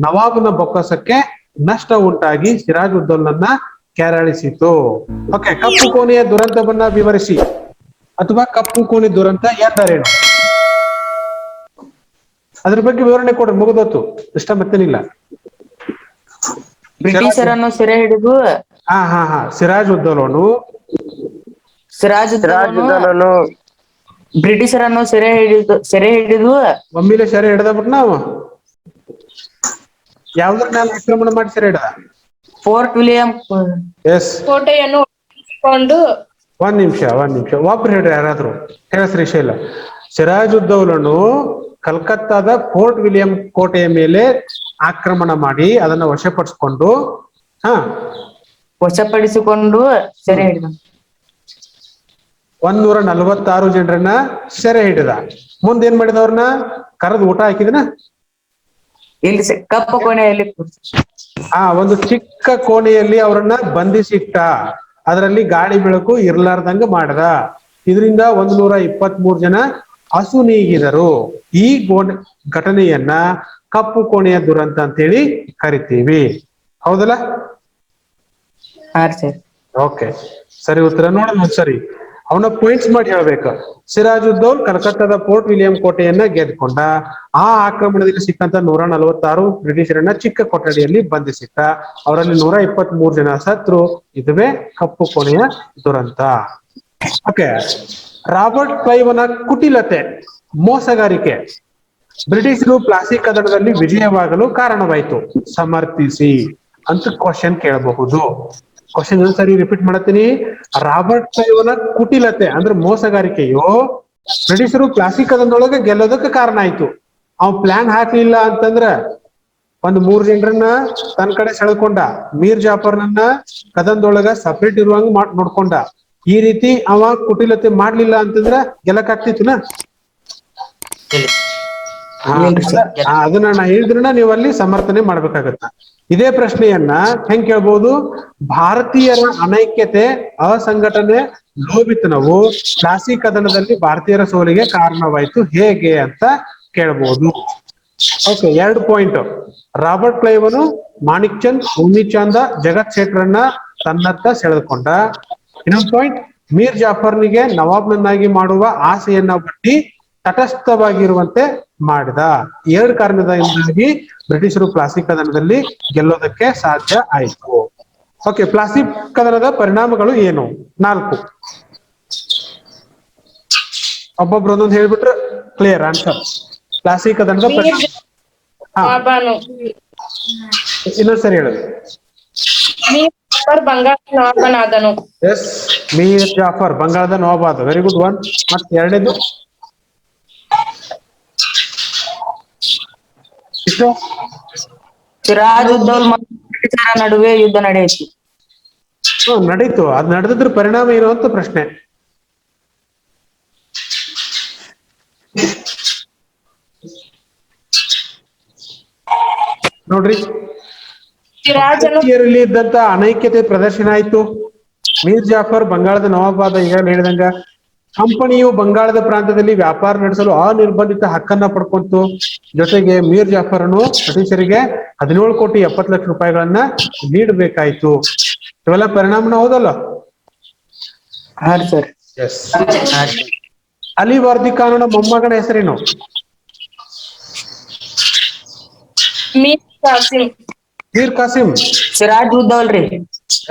ನವಾಬನ ಬೊಕ್ಕಸಕ್ಕೆ ನಷ್ಟ ಉಂಟಾಗಿ ಸಿರಾಜ್ ಉದ್ದೌಲನ್ನ ಕೆರಳಿಸಿತು. ಓಕೆ, ಕಪ್ಪು ಕೋಣೆಯ ದುರಂತವನ್ನ ವಿವರಿಸಿ ಅಥವಾ ಕಪ್ಪು ಕೋಣೆ ದುರಂತ ಎಂದರೇನು? ಅದ್ರ ಬಗ್ಗೆ ವಿವರಣೆ ಕೊಡ್ರಿ, ಮುಗಿದೋತು. ಇಷ್ಟ ಮತ್ತೇನಿಲ್ಲ. ಬ್ರಿಟಿಷರನ್ನು ಸೆರೆ ಹಿಡಿದು ಸಿರಾಜ್ ಉದ್ದೌಲನು ಬ್ರಿಟಿಷರನ್ನು ಸೆರೆ ಹಿಡಿದು ಒಮ್ಮಿಲೆ ಸೆರೆ ಹಿಡ್ದ ಬಿಟ್ಟು ನಾವು ಯಾವ್ದ್ರ ಮೇಲೆ ಆಕ್ರಮಣ ಮಾಡಿ ಸೆರೆ ಹಿಡ್ದ? Fort William. ಎಸ್, ಕೋಟೆಯನ್ನು ಒಡೆದುಕೊಂಡು. ಒಂದ್ ನಿಮಿಷ ಒಬ್ರು ಹೇಳ್ರಿ, ಯಾರಾದ್ರು ಹೇಳ್ರಿ. ಶೈಲ, ಸಿರಾಜ್ ಉದ್ದೌಲನು ಕಲ್ಕತ್ತಾದ ಫೋರ್ಟ್ ವಿಲಿಯಂ ಕೋಟೆಯ ಮೇಲೆ ಆಕ್ರಮಣ ಮಾಡಿ ಅದನ್ನ ವಶಪಡಿಸಿಕೊಂಡು ಸೆರೆ ಹಿಡಿದ. 146 ಜನರನ್ನ ಸೆರೆ ಹಿಡಿದ. ಮುಂದೇನ್ ಮಾಡಿದ? ಅವ್ರನ್ನ ಕರೆದು ಊಟ ಹಾಕಿದನ. ಇಲ್ಲಿ ಕಪ್ಪು ಕೋಣೆಯಲ್ಲಿ ಒಂದು ಚಿಕ್ಕ ಕೋಣೆಯಲ್ಲಿ ಅವರನ್ನ ಬಂಧಿಸಿಟ್ಟ. ಅದರಲ್ಲಿ ಗಾಳಿ ಬೆಳಕು ಇರ್ಲಾರ್ದಂಗ ಮಾಡ್ದ. ಇದರಿಂದ 123 ಜನ ಅಸುನೀಗಿದರು. ಈ ಘಟನೆಯನ್ನ ಕಪ್ಪು ಕೋಣೆಯ ದುರಂತ ಅಂತ ಹೇಳಿ ಕರಿತೀವಿ. ಹೌದಲ್ಲ? ಓಕೆ, ಸರಿ ಉತ್ತರ. ನೋಡೋಣ ಸರಿ, ಅವನ ಪಾಯಿಂಟ್ಸ್ ಮಾಡಿ ಹೇಳ್ಬೇಕು. ಸಿರಾಜ್ ಉದ್ದೌಲ್ ಕಲ್ಕತ್ತಾದ ಫೋರ್ಟ್ ವಿಲಿಯಂ ಕೋಟೆಯನ್ನ ಗೆದ್ಕೊಂಡ. ಆ ಆಕ್ರಮಣದಲ್ಲಿ ಸಿಕ್ಕಂತ 146 ಬ್ರಿಟಿಷರನ್ನ ಚಿಕ್ಕ ಕೊಠಡಿಯಲ್ಲಿ ಬಂಧಿಸಿಟ್ಟ. ಅವರಲ್ಲಿ 123 ಜನ ಸತ್ರು. ಇದುವೇ ಕಪ್ಪು ಕೋಣೆಯ ದುರಂತ. ಓಕೆ, ರಾಬರ್ಟ್ ಕ್ಲೈವನ ಕುಟಿಲತೆ, ಮೋಸಗಾರಿಕೆ ಬ್ರಿಟಿಷರು ಪ್ಲಾಸಿ ಕದನದಲ್ಲಿ ವಿಜಯವಾಗಲು ಕಾರಣವಾಯಿತು. ಸಮರ್ಥಿಸಿ ಅಂತ ಕ್ವಶನ್ ಕೇಳಬಹುದು. ಕ್ವಶನ್ ಸರಿ ರಿಪೀಟ್ ಮಾಡತ್ತೀನಿ. ರಾಬರ್ಟ್ ಕ್ಲೈವನ ಕುಟಿಲತೆ ಅಂದ್ರೆ ಮೋಸಗಾರಿಕೆಯು ಬ್ರಿಟಿಷರು ಪ್ಲಾಸಿ ಕದನದೊಳಗೆ ಗೆಲ್ಲೋದಕ್ಕೆ ಕಾರಣ ಆಯ್ತು. ಅವ್ ಪ್ಲಾನ್ ಹಾಕ್ಲಿಲ್ಲ ಅಂತಂದ್ರ 3 ಜನರನ್ನ ತನ್ನ ಕಡೆ ಸೆಳೆಕೊಂಡ. ಮೀರ್ ಜಾಫರ್ನನ್ನ ಕದನದೊಳಗ ಸಪರೇಟ್ ಇರುವಂಗ ನೋಡ್ಕೊಂಡ. ಈ ರೀತಿ ಅವ ಕುಟಿಲತೆ ಮಾಡ್ಲಿಲ್ಲ ಅಂತಂದ್ರ ಗೆಲ್ಲಕ್ ಆಗ್ತಿತ್ತುನ? ಅದನ್ನ ನಾ ಹೇಳಿದ್ರನ್ನ ನೀವು ಅಲ್ಲಿ ಸಮರ್ಥನೆ ಮಾಡ್ಬೇಕಾಗತ್ತ. ಇದೇ ಪ್ರಶ್ನೆಯನ್ನ ಹೆಂಗ್ ಕೇಳ್ಬಹುದು? ಭಾರತೀಯರ ಅನೈಕ್ಯತೆ, ಅಸಂಘಟನೆ, ಲೋಭಿತನವು ಪ್ಲಾಸಿ ಕದನದಲ್ಲಿ ಭಾರತೀಯರ ಸೋಲಿಗೆ ಕಾರಣವಾಯ್ತು ಹೇಗೆ ಅಂತ ಕೇಳ್ಬಹುದು. Okay, 2 point. ರಾಬರ್ಟ್ ಕ್ಲೈವನು ಮಾಣಿಕ್ ಚಂದ್, ಉನ್ನಿಚಾಂದ, ಜಗತ್ ಶೇಟ್ರನ್ನ ತನ್ನತ್ತ ಸೆಳೆದುಕೊಂಡ. ಇನ್ನೊಂದು ಪಾಯಿಂಟ್, ಮೀರ್ ಜಾಫರ್ನಿಗೆ ನವಾಬ್ನನ್ನಾಗಿ ಮಾಡುವ ಆಸೆಯನ್ನ ಬಟ್ಟಿ ತಟಸ್ಥವಾಗಿರುವಂತೆ ಮಾಡಿದ. 2 ಕಾರಣದಿಂದಾಗಿ ಬ್ರಿಟಿಷರು ಪ್ಲಾಸಿ ಕದನದಲ್ಲಿ ಗೆಲ್ಲೋದಕ್ಕೆ ಸಾಧ್ಯ ಆಯಿತು. ಓಕೆ, ಪ್ಲಾಸಿ ಕದನದ ಪರಿಣಾಮಗಳು ಏನು? 4. ಒಬ್ಬೊಬ್ರು ಒಂದೊಂದು ಹೇಳ್ಬಿಟ್ರೆ ಕ್ಲಿಯರ್ ಆನ್ಸರ್. ಪ್ಲಾಸಿ ಕದನದ ಪರಿಣಾಮ. ನವಾಬನು ಇನ್ನೊಂದ್ಸರಿ ಹೇಳೋದು. ಮೀರ್ ಜಾಫರ್ ಬಂಗಾಳದ ನವಾಬನಾದನು. ಎಸ್, ಮೀರ್ ಜಾಫರ್ ಬಂಗಾಳದ ನವಾಬ್ ಆದ. Very good one. ಮತ್ತೆ ಎರಡನೇದು ಇಷ್ಟು. ಸಿರಾಜ್ ಉದ್ದೌಲ್ ಮತ್ತು ಬ್ರಿಟಿಷರ ನಡುವೆ ಯುದ್ಧ ನಡೆಯಿತು. ನಡೀತು. ಅದ್ ನಡೆದಿದ್ರ ಪರಿಣಾಮ ಏನು ಅಂತ ಪ್ರಶ್ನೆ. ನೋಡ್ರಿ, ಸಿರಾಜನು ಭಾರತೀಯರಲ್ಲಿ ಇದ್ದಂತ ಅನೈಕ್ಯತೆ ಪ್ರದರ್ಶನ ಆಯ್ತು. ಮೀರ್ ಜಾಫರ್ ಬಂಗಾಳದ ನವಾಬಾದ. ಈಗ ಹೇಳಿದಂಗ ಕಂಪನಿಯು ಬಂಗಾಳದ ಪ್ರಾಂತ್ಯದಲ್ಲಿ ವ್ಯಾಪಾರ ನಡೆಸಲು ಅನಿರ್ಬಂಧಿತ ಹಕ್ಕನ್ನ ಪಡ್ಕೊಂತು. ಜೊತೆಗೆ ಮೀರ್ ಜಾಫರ್ನು ಬ್ರಿಟಿಷರಿಗೆ 17,70,00,000 ನೀಡಬೇಕಾಯ್ತು. ಇವೆಲ್ಲ ಪರಿಣಾಮನ ಹೌದಲ್ಲ? ಹಾ ಸರ್. ಎಸ್. ಅಲಿ ವಾರ್ದಿ ಖಾನನ ಮೊಮ್ಮಗನ ಹೆಸರೇನು? ಮೀರ್ ಕಾಸಿಂ. ಮೀರ್ ಕಾಸಿಂ. ಸಿರಾಜ್ ಉದ್ದೌಲ್ ರೀ.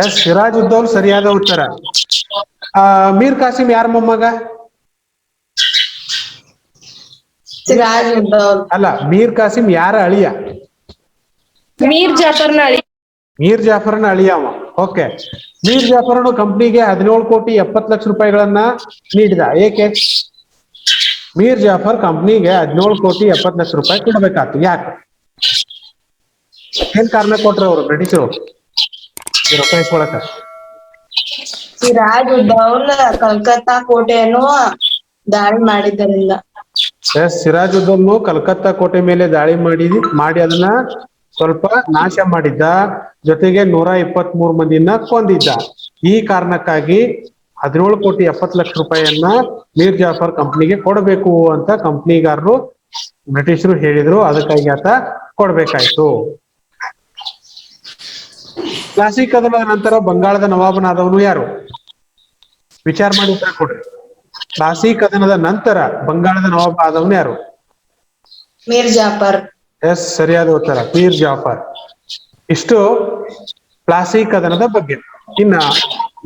ಎಸ್, ಸಿರಾಜ್ ಉದ್ದೌಲ್ ಸರಿಯಾದ ಉತ್ತರ. ಮೀರ್ ಕಾಸಿಂ ಯಾರ ಮೊಮ್ಮಗ? ಸಿರಾಜ್ ಉದ್ದೌಲ್. ಅಲ್ಲ, ಮೀರ್ ಕಾಸಿಂ ಯಾರ ಅಳಿಯ? ಮೀರ್ ಜಾಫರ್ನ ಅಳಿ. ಮೀರ್ ಜಾಫರ್ನ ಅಳಿಯ ಅವ. ಓಕೆ. ಮೀರ್ ಜಾಫರ್ನು ಕಂಪ್ನಿಗೆ 17,70,00,000 ನೀಡಿದ. ಏಕೆ? ಮೀರ್ ಜಾಫರ್ ಕಂಪ್ನಿಗೆ 17,70,00,000 ಕೊಡಬೇಕಾಯ್ತು. ಯಾಕೆ? ಏನ್ ಕಾರಣ ಕೊಟ್ರು ಅವರು ಬ್ರಿಟಿಷರು ರೊಕ್ಕ ಇಸ್ಕೊಳಕ? ಸಿರಾಜ್ ಉದ್ದೌಲ್ ಕಲ್ಕತ್ತಾ ಕೋಟೆಯನ್ನು ದಾಳಿ ಮಾಡಿದ್ದರಿಂದ. ಎಸ್, ಸಿರಾಜ್ ಉದ್ದೌಲ್ನು ಕಲ್ಕತ್ತಾ ಕೋಟೆ ಮೇಲೆ ದಾಳಿ ಮಾಡಿ ಅದನ್ನ ಸ್ವಲ್ಪ ನಾಶ ಮಾಡಿದ್ದ. ಜೊತೆಗೆ 123 ಮಂದಿನ ಕೊಂದಿದ್ದ. ಈ ಕಾರಣಕ್ಕಾಗಿ 17,70,00,000 ಮೀರ್ ಜಾಫರ್ ಕಂಪ್ನಿಗೆ ಕೊಡಬೇಕು ಅಂತ ಕಂಪ್ನಿಗಾರರು ಬ್ರಿಟಿಷರು ಹೇಳಿದ್ರು. ಅದಕ್ಕಾಗಿ ಆತ ಕೊಡ್ಬೇಕಾಯ್ತು. ಪ್ಲಾಸಿ ಕದನದ ನಂತರ ಬಂಗಾಳದ ನವಾಬನಾದವನು ಯಾರು? ವಿಚಾರ ಮಾಡಿ ಉತ್ತರ ಕೊಡ್ರಿ. ಪ್ಲಾಸಿ ಕದನದ ನಂತರ ಬಂಗಾಳದ ನವಾಬ ಆದವನು ಯಾರು? ಮೀರ್ ಜಾಫರ್. ಎಸ್, ಸರಿಯಾದ ಉತ್ತರ, ಮೀರ್ ಜಾಫರ್. ಇಷ್ಟು ಪ್ಲಾಸಿ ಕದನದ ಬಗ್ಗೆ. ಇನ್ನ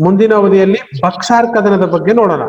ಮುಂದಿನ ಅವಧಿಯಲ್ಲಿ ಬಕ್ಸಾರ್ ಕದನದ ಬಗ್ಗೆ ನೋಡೋಣ.